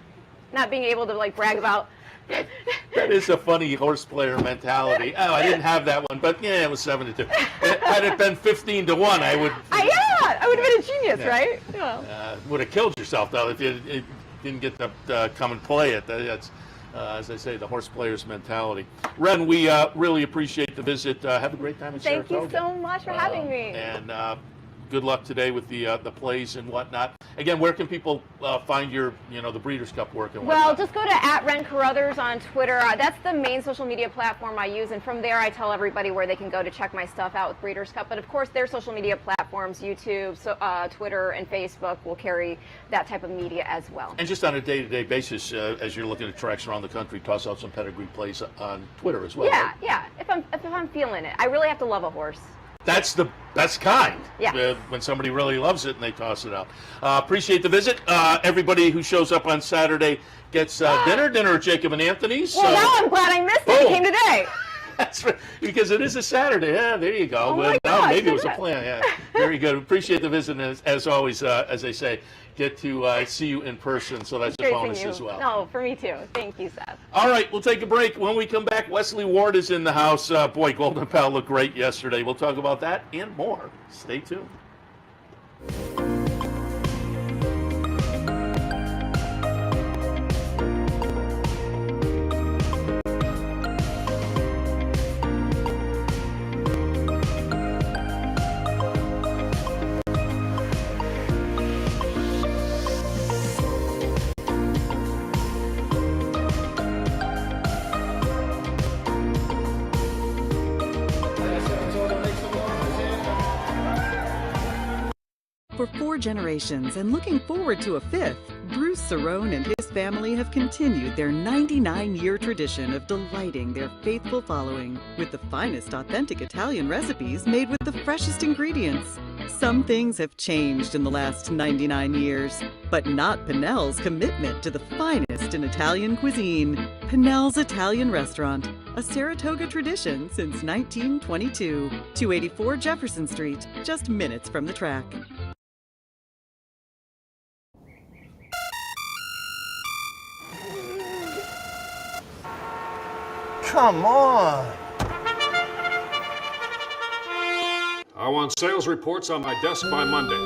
not being able to brag about. That is a funny horse player mentality. Oh, I didn't have that one, but yeah, it was 7-2. Had it been 15-1, I would. I would have been a genius, right? Yeah. Would have killed yourself though if you didn't get to come and play it. That's as I say, the horse player's mentality. Ren, we really appreciate the visit. Have a great time in Saratoga. Thank you so much for having me. And good luck today with the plays and whatnot. Again, where can people find your, the Breeders' Cup work and whatnot? Well, just go to @Ren Carothers on Twitter. That's the main social media platform I use, and from there I tell everybody where they can go to check my stuff out with Breeders' Cup. But of course, their social media platforms, YouTube, Twitter, and Facebook, will carry that type of media as well. And just on a day-to-day basis, as you're looking at tracks around the country, toss out some pedigree plays on Twitter as well. Yeah, right? yeah. If I'm feeling it, I really have to love a horse. That's the best kind. Yeah. When somebody really loves it and they toss it out. Appreciate the visit. Everybody who shows up on Saturday gets dinner at Jacob and Anthony's. Well, now I'm glad I missed it. It came today. That's right, because it is a Saturday. Yeah, there you go. Oh my Now gosh, maybe it was a is it? plan. Yeah, very good. Appreciate the visit, and as always, as they say, get to see you in person. So that's a Great bonus seeing you. as well. No, for me too. Thank you, Seth. All right, we'll take a break. When we come back, Wesley Ward is in the house. Boy, Golden Pal looked great yesterday. We'll talk about that and more. Stay tuned. For 4 generations and looking forward to a 5th, Bruce Cerrone and his family have continued their 99-year tradition of delighting their faithful following with the finest authentic Italian recipes made with the freshest ingredients. Some things have changed in the last 99 years, but not Pinnell's commitment to the finest in Italian cuisine. Pinnell's Italian Restaurant, a Saratoga tradition since 1922. 284 Jefferson Street, just minutes from the track. Come on! I want sales reports on my desk by Monday.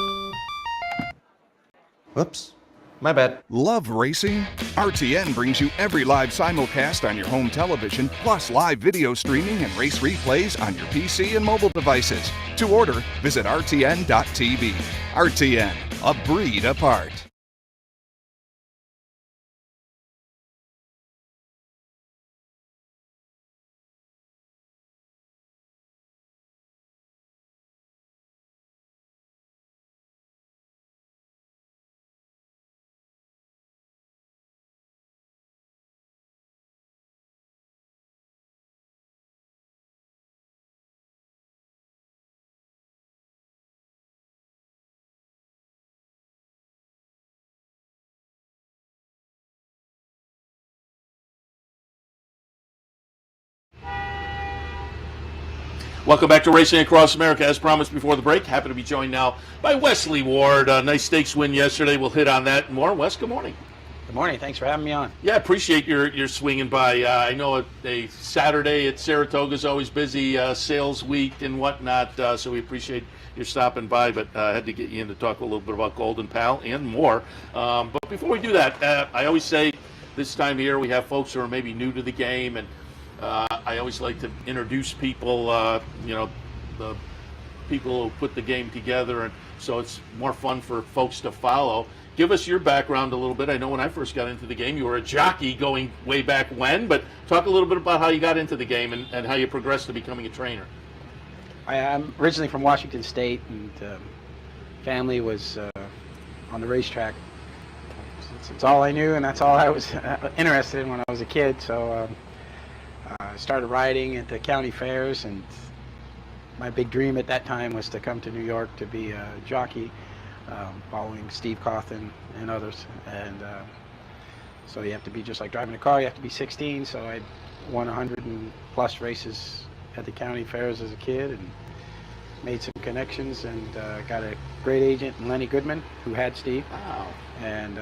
Whoops. My bad. Love racing? RTN brings you every live simulcast on your home television, plus live video streaming and race replays on your PC and mobile devices. To order, visit rtn.tv. RTN, a breed apart. Welcome back to Racing Across America. As promised before the break, happy to be joined now by Wesley Ward. A nice stakes win yesterday. We'll hit on that and more. Wes, good morning. Good morning. Thanks for having me on. Yeah, appreciate your swinging by. I know a Saturday at Saratoga is always busy, sales week and whatnot, so we appreciate your stopping by, but I had to get you in to talk a little bit about Golden Pal and more. But before we do that, I always say this time of year we have folks who are maybe new to the game, and I always like to introduce people, the people who put the game together, and so it's more fun for folks to follow. Give us your background a little bit. I know when I first got into the game, you were a jockey going way back when, but talk a little bit about how you got into the game and how you progressed to becoming a trainer. I'm originally from Washington State, and family was on the racetrack. It's all I knew, and that's all I was interested in when I was a kid. So I started riding at the county fairs, and my big dream at that time was to come to New York to be a jockey, following Steve Cawthon and others. And so you have to be just like driving a car. You have to be 16. So I won 100 and plus races at the county fairs as a kid, and made some connections, and got a great agent in Lenny Goodman, who had Steve. Wow. And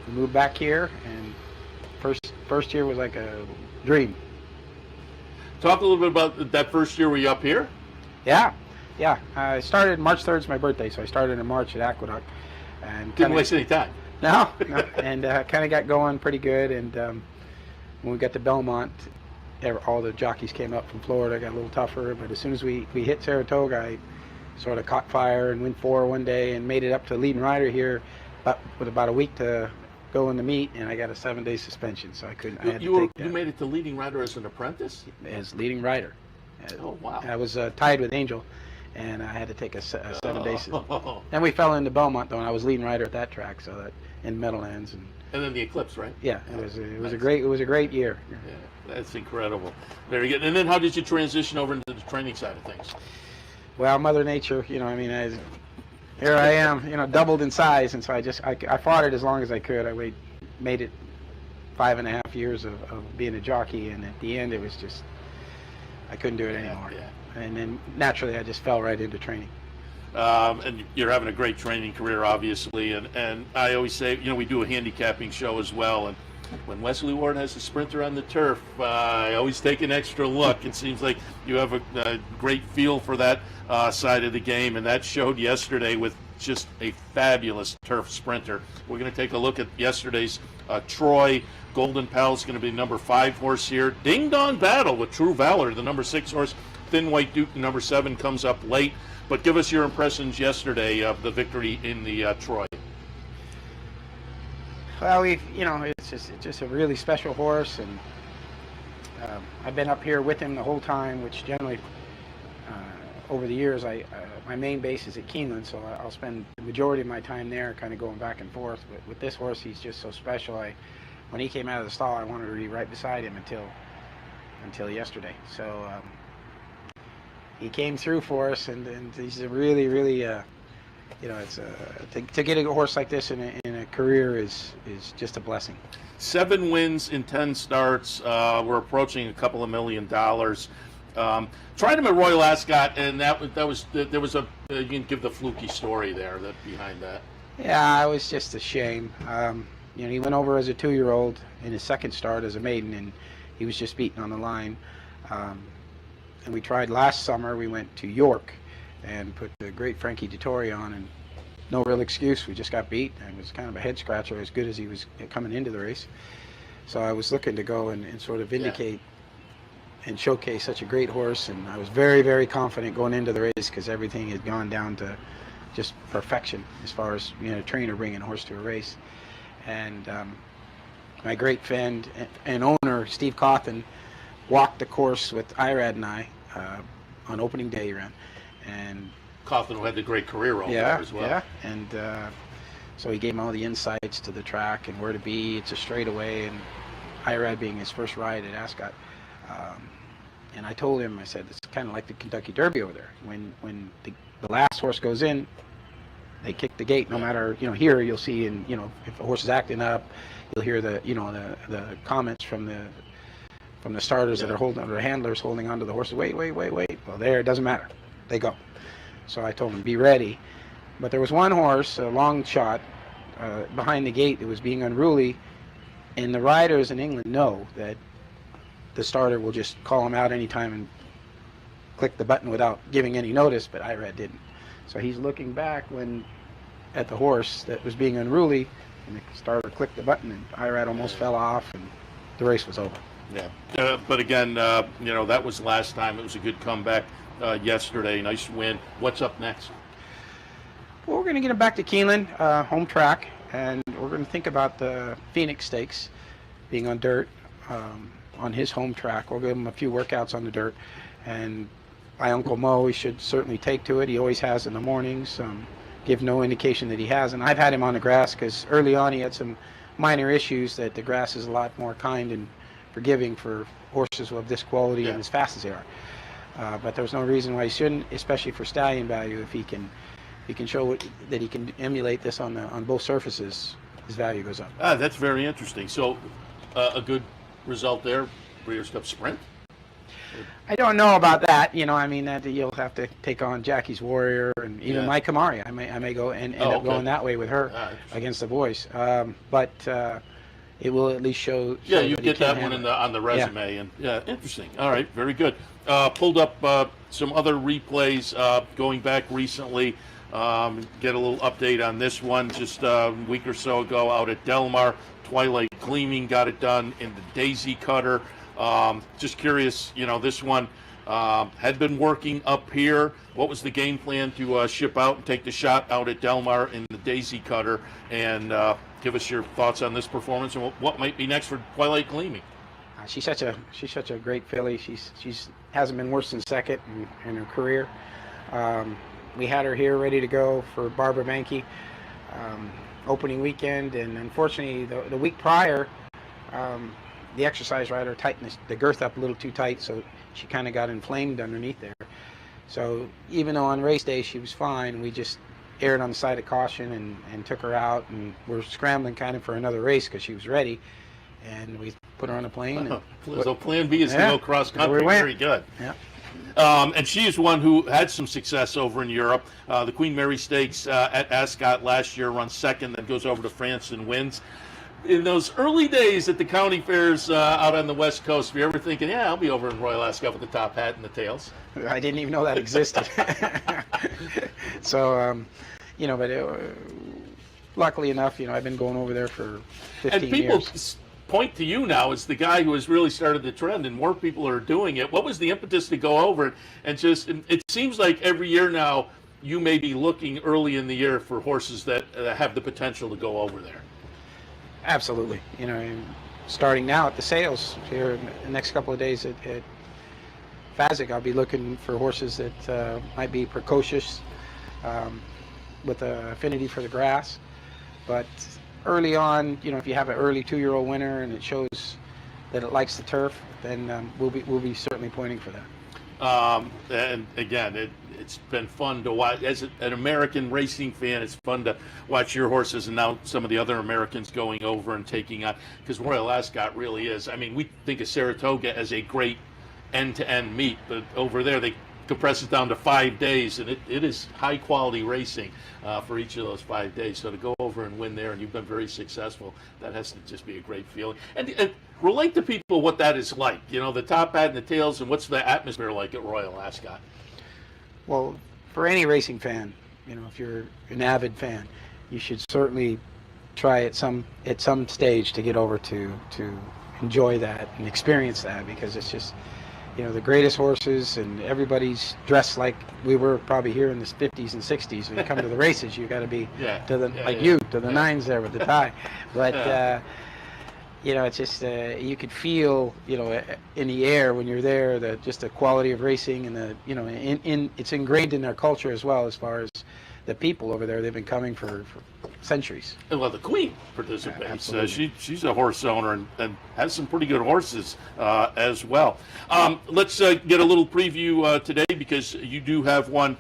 we moved back here, and first year was like a dream. Talk a little bit about that first year. Were you up here? Yeah. I started March 3rd is my birthday, so I started in March at Aqueduct, and Didn't waste any time. No. And kind of got going pretty good, and when we got to Belmont, all the jockeys came up from Florida, got a little tougher, but as soon as we hit Saratoga, I sort of caught fire and went 4 one day and made it up to leading rider here with about a week to go in the meet, and I got a 7-day suspension, so I couldn't. I had to take that. You made it to leading rider as an apprentice? As leading rider. Oh, wow. I was tied with Angel, and I had to take a 7-day suspension. Then we fell into Belmont, though, and I was leading rider at that track, so that in Meadowlands. And then the Eclipse, right? Yeah, it was a great year. Yeah, that's incredible. Very good. And then how did you transition over into the training side of things? Well, Mother Nature, here I am, doubled in size, and so I fought it as long as I could. I made it 5.5 years of being a jockey, and at the end it was just, I couldn't do it anymore. Yeah. And then naturally I just fell right into training. And you're having a great training career, obviously, and I always say, we do a handicapping show as well, and when Wesley Ward has a sprinter on the turf, I always take an extra look. It seems like you have a great feel for that side of the game, and that showed yesterday with just a fabulous turf sprinter. We're going to take a look at yesterday's Troy. Golden Pal's going to be number 5 horse here. Ding Dong Battle with True Valor, the number 6 horse. Thin White Duke, the number 7, comes up late. But give us your impressions yesterday of the victory in the Troy. Well, it's just a really special horse, and I've been up here with him the whole time, which generally over the years, my main base is at Keeneland, so I'll spend the majority of my time there kind of going back and forth. But with this horse, he's just so special. When he came out of the stall, I wanted to be right beside him until yesterday. So he came through for us, and he's a really, really, it's to get a horse like this in a career is just a blessing. 7 wins in 10 starts. We're approaching $2 million. Tried him at Royal Ascot, and there was you can give the fluky story there behind that. Yeah, it was just a shame. He went over as a 2-year-old in his second start as a maiden, and he was just beaten on the line. And we tried last summer. We went to York and put the great Frankie Dettori on, and no real excuse. We just got beat, and it was kind of a head scratcher as good as he was coming into the race. So I was looking to go and sort of vindicate and showcase such a great horse, and I was very, very confident going into the race because everything had gone down to just perfection as far as a trainer bringing a horse to a race. And my great friend and owner, Steve Cawthon, walked the course with Irad and I on opening day. He ran, and Cawthon had the great career over there as well. Yeah, and so he gave him all the insights to the track and where to be. It's a straightaway, and Irad being his first ride at Ascot. And I told him, I said, it's kind of like the Kentucky Derby over there. When the last horse goes in, they kick the gate. No matter, here you'll see, and if a horse is acting up, you'll hear the comments from the starters that are holding, or the handlers holding onto the horses. Wait. Well, there, it doesn't matter. They go. So I told him, be ready. But there was one horse, a long shot, behind the gate that was being unruly, and the riders in England know that the starter will just call him out anytime and click the button without giving any notice, but Irad didn't. So he's looking back at the horse that was being unruly, and the starter clicked the button, and Irad almost fell off, and the race was over. Yeah, but again, that was last time. It was a good comeback yesterday. Nice win. What's up next? Well, we're going to get him back to Keeneland, home track, and we're going to think about the Phoenix Stakes being on dirt. On his home track. We'll give him a few workouts on the dirt, and my Uncle Mo, he should certainly take to it. He always has in the mornings. Give no indication that he has, and I've had him on the grass because early on he had some minor issues that the grass is a lot more kind and forgiving for horses of this quality and as fast as they are. But there's no reason why he shouldn't, especially for stallion value. If he can show that he can emulate this on both surfaces, his value goes up. That's very interesting. So a good result there, Breeders' Cup Sprint? I don't know about that. That you'll have to take on Jackie's Warrior and even my Kamari. I may go and end up going that way with her against the boys. But it will at least show. Yeah, you get that one on the resume, and interesting. All right, very good. Pulled up some other replays going back recently. Get a little update on this one just a week or so ago out at Del Mar. Twilight Gleaming got it done in the Daisy Cutter. Just curious, this one had been working up here. What was the game plan to ship out and take the shot out at Del Mar in the Daisy Cutter? And give us your thoughts on this performance and what might be next for Twilight Gleaming. She's such a great filly. She's hasn't been worse than second in her career. We had her here ready to go for Barbara Banke opening weekend, and unfortunately the week prior, the exercise rider tightened the girth up a little too tight, so she kind of got inflamed underneath there. So even though on race day she was fine, we just erred on the side of caution and took her out, and we're scrambling kind of for another race because she was ready, and we put her on a plane. So plan B is to go cross country. Very good. Yeah. And she is one who had some success over in Europe. The Queen Mary Stakes at Ascot last year, runs second, then goes over to France and wins. In those early days at the county fairs out on the West Coast, were you ever thinking, I'll be over in Royal Ascot with the top hat and the tails? I didn't even know that existed. So, but luckily enough, I've been going over there for 15 years. And people point to you now as the guy who has really started the trend, and more people are doing it. What was the impetus to go over and just? It seems like every year now you may be looking early in the year for horses that have the potential to go over there. Absolutely. Starting now at the sales here in the next couple of days at Fasig, I'll be looking for horses that might be precocious with an affinity for the grass. But early on, if you have an early 2-year-old winner and it shows that it likes the turf, then we'll be certainly pointing for that. And again, it's been fun to watch. As an American racing fan, it's fun to watch your horses and now some of the other Americans going over and taking on, because Royal Ascot really is. I mean, we think of Saratoga as a great end-to-end meet, but over there they compress it down to 5 days, and it is high-quality racing for each of those 5 days. So to go over and win there, and you've been very successful, that has to just be a great feeling. And relate to people what that is like, the top hat and the tails, and what's the atmosphere like at Royal Ascot? Well, for any racing fan, if you're an avid fan, you should certainly try at some stage to get over to enjoy that and experience that, because it's just, the greatest horses, and everybody's dressed like we were probably here in the 50s and 60s. When you come to the races, you got to be to the nines there with the tie. But it's just you could feel in the air when you're there just the quality of racing, and it's ingrained in their culture as well, as far as the people over there. They've been coming for centuries. Well, the Queen participates. She's a horse owner and has some pretty good horses as well. Let's get a little preview today, because you do have one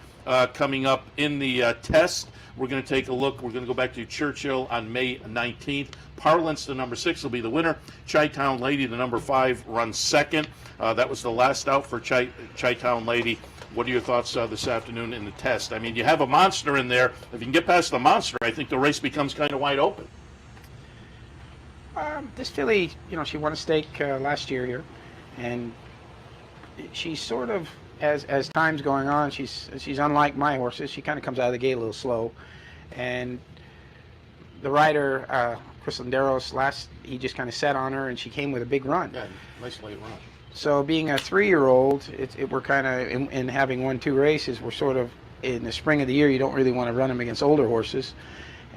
coming up in the test. We're going to take a look. We're going to go back to Churchill on May 19th. Parlance, the number 6, will be the winner. Chi-Town Lady, the number 5, runs second. That was the last out for Chi-Town Lady. What are your thoughts this afternoon in the test? I mean, you have a monster in there. If you can get past the monster, I think the race becomes kind of wide open. This filly, she won a stake last year here, and she's sort of, as time's going on, she's unlike my horses. She kind of comes out of the gate a little slow, and the rider, Chris Landeros, he just kind of set on her, and she came with a big run. Yeah, nice late run. So being a 3-year-old, we're kind of, in having won 2 races, we're sort of, in the spring of the year, you don't really want to run them against older horses,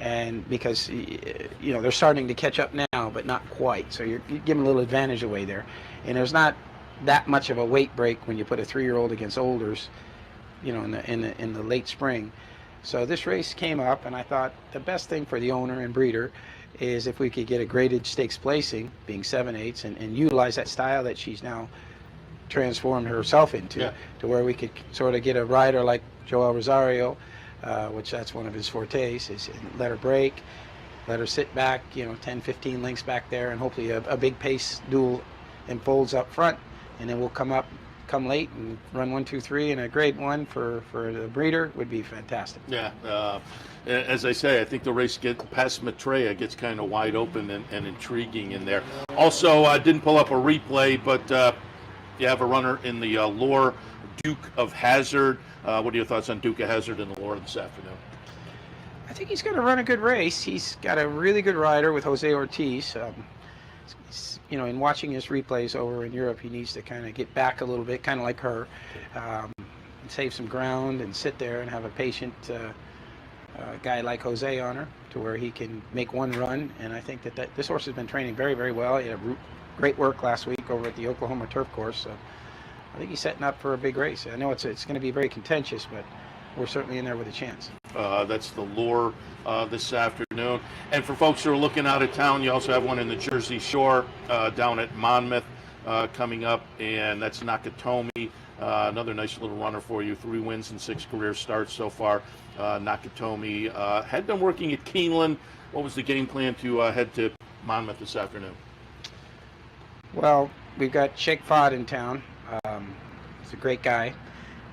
and because, they're starting to catch up now, but not quite. So you're giving a little advantage away there. And there's not that much of a weight break when you put a 3-year-old against olders, in the late spring. So this race came up, and I thought the best thing for the owner and breeder is if we could get a graded stakes placing, being 7/8, and utilize that style that she's now transformed herself into, to where we could sort of get a rider like Joel Rosario, which that's one of his fortes, is let her break, let her sit back, 10, 15 lengths back there, and hopefully a big pace duel and folds up front, and then we'll come late and run 1, 2, 3, and a grade 1 for the breeder would be fantastic. Yeah, as I say, I think the race past Maitreya gets kind of wide open and intriguing in there. Also, I didn't pull up a replay, but you have a runner in the Lore, Duke of Hazard. What are your thoughts on Duke of Hazard in the Lore this afternoon? I think he's going to run a good race. He's got a really good rider with Jose Ortiz. In watching his replays over in Europe, he needs to kind of get back a little bit, kind of like her, and save some ground and sit there and have a patient guy like Jose on her to where he can make one run. And I think that this horse has been training very, very well. He had great work last week over at the Oklahoma turf course. So I think he's setting up for a big race. I know it's going to be very contentious, but we're certainly in there with a chance. That's the lure this afternoon. And for folks who are looking out of town, you also have one in the Jersey Shore down at Monmouth coming up, and that's Nakatomi. Another nice little runner for you. 3 wins and 6 career starts so far. Nakatomi had been working at Keeneland. What was the game plan to head to Monmouth this afternoon? Well, we've got Sheikh Fahd in town. He's a great guy.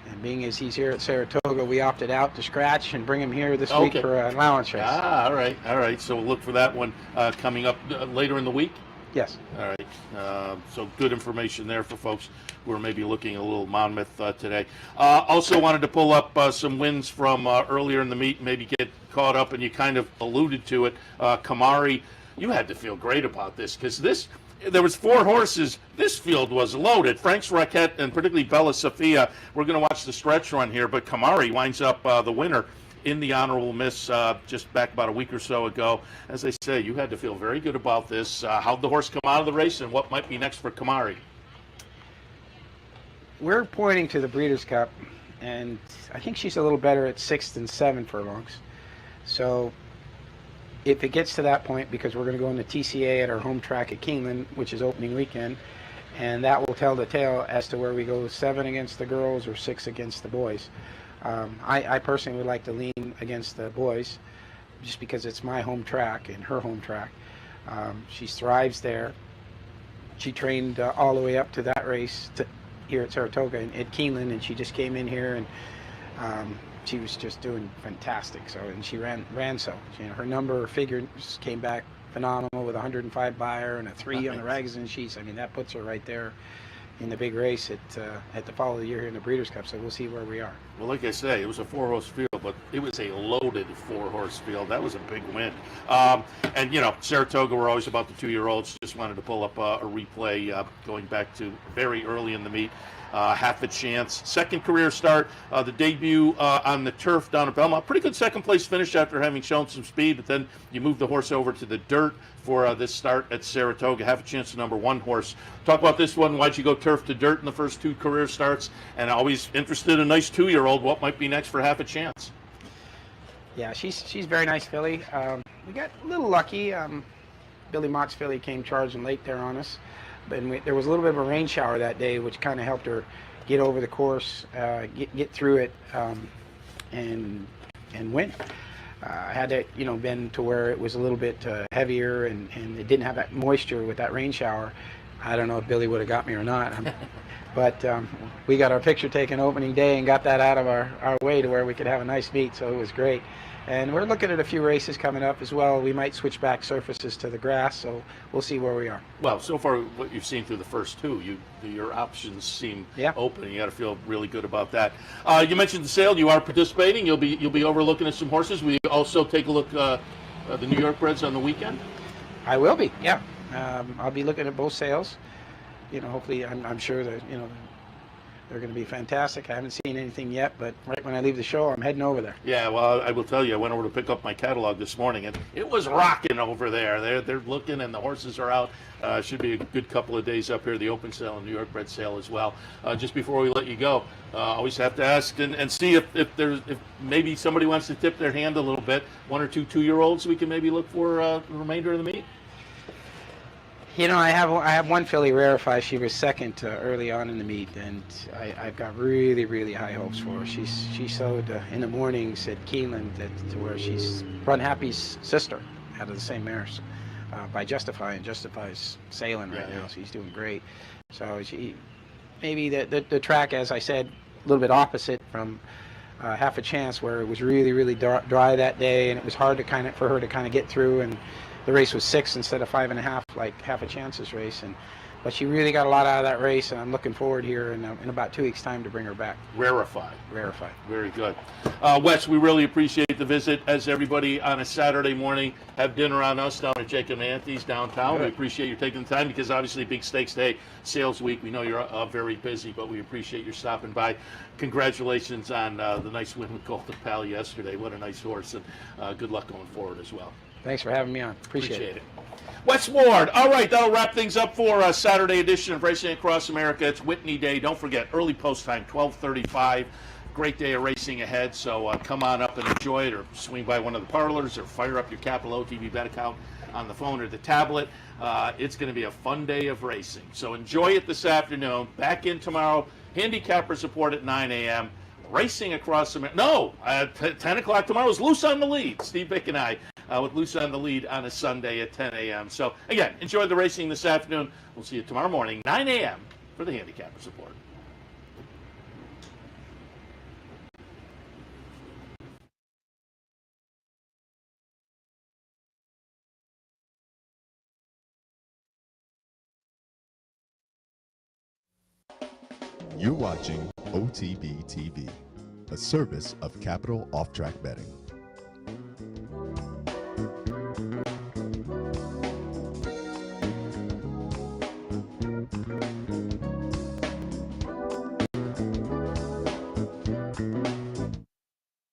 And being as he's here at Saratoga, we opted out to scratch and bring him here this week for an allowance race. All right. So we'll look for that one coming up later in the week? Yes. All right. So good information there for folks who are maybe looking a little Monmouth today. Also wanted to pull up some wins from earlier in the meet, maybe get caught up, and you kind of alluded to it. Kamari, you had to feel great about this because there was 4 horses. This field was loaded. Frank's Raquette and particularly Bella Sofia. We're going to watch the stretch run here, but Kamari winds up the winner in the honorable miss just back about a week or so ago. As I say, you had to feel very good about this. How'd the horse come out of the race, and what might be next for Kamari? We're pointing to the Breeders' Cup, and I think she's a little better at 6 and 7 furlongs. So if it gets to that point, because we're going to go into TCA at our home track at Keeneland, which is opening weekend, and that will tell the tale as to where we go 7 against the girls or 6 against the boys. I personally would like to lean against the boys just because it's my home track and her home track. She thrives there. She trained all the way up to that race here at Saratoga and at Keeneland, and she just came in here and she was just doing fantastic. So, and she ran so. Her number figures came back phenomenal with 105 Bayer and a 3 on the rags and sheets. I mean, that puts her right there in the big race at the fall of the year here in the Breeders' Cup. So we'll see where we are. Well, like I say, it was a 4-horse field, but it was a loaded 4-horse field. That was a big win. And Saratoga, we're always about the 2-year-olds. Just wanted to pull up a replay going back to very early in the meet. Half a chance. Second career start. The debut on the turf down at Belmont. Pretty good second place finish after having shown some speed, but then you move the horse over to the dirt for this start at Saratoga. Half a chance to number 1 horse. Talk about this one. Why'd you go turf to dirt in the first 2 career starts? And always interested in a nice 2-year-old. What might be next for Half a Chance? Yeah, she's very nice filly. We got a little lucky. Billy Mott's filly came charging late there on us. But there was a little bit of a rain shower that day, which kind of helped her get over the course, get through it, and win. Had it, been to where it was a little bit heavier and it didn't have that moisture with that rain shower, I don't know if Billy would have got me or not. But we got our picture taken opening day and got that out of our way to where we could have a nice meet, so it was great. And we're looking at a few races coming up as well. We might switch back surfaces to the grass, so we'll see where we are. Well, so far what you've seen through the first 2, your options seem open. You got to feel really good about that. You mentioned the sale. You are participating. You'll be overlooking at some horses. Will you also take a look at the New York breds on the weekend? I will be. Yeah, I'll be looking at both sales. Hopefully, I'm sure that they're going to be fantastic. I haven't seen anything yet, but right when I leave the show, I'm heading over there. Yeah, well, I will tell you, I went over to pick up my catalog this morning, and it was rocking over there. They're looking, and the horses are out. Should be a good couple of days up here, the open sale and New York bred sale as well. Just before we let you go, always have to ask and see if maybe somebody wants to tip their hand a little bit. 1 or 2 2-year-olds we can maybe look for the remainder of the meet. I have one filly, Rarify. She was second early on in the meet, and I've got really, really high hopes for her. She showed in the mornings at Keeneland to where she's Run Happy's sister out of the same mares by Justify, and Justify's sailing right now, so he's doing great. So maybe the track, as I said, a little bit opposite from Half a Chance, where it was really, really dry that day, and it was hard for her to kind of get through, and the race was 6 instead of 5.5, like Half a Chance's race, and but she really got a lot out of that race, and I'm looking forward here in about 2 weeks' time to bring her back. Rarefied. Very good. Wes, we really appreciate the visit. As everybody on a Saturday morning have dinner on us down at Jacob Anthony's downtown. We appreciate you taking the time because obviously big stakes day, sales week. We know you're very busy, but we appreciate your stopping by. Congratulations on the nice win with Golden Pal yesterday. What a nice horse, and good luck going forward as well. Thanks for having me on. Appreciate it. Wes Ward. All right, that'll wrap things up for a Saturday edition of Racing Across America. It's Whitney Day. Don't forget, early post time, 12:35. Great day of racing ahead, so come on up and enjoy it, or swing by one of the parlors, or fire up your Capital OTB bet account on the phone or the tablet. It's going to be a fun day of racing. So enjoy it this afternoon. Back in tomorrow. Handicapper support at 9 a.m. Racing Across America. No, 10 o'clock tomorrow is Loose on the Lead. Steve Bick and I with Loose on the Lead on a Sunday at 10 a.m. So, again, enjoy the racing this afternoon. We'll see you tomorrow morning, 9 a.m. for the Handicapper support. You're watching OTB TV, a service of Capital Off Track Betting.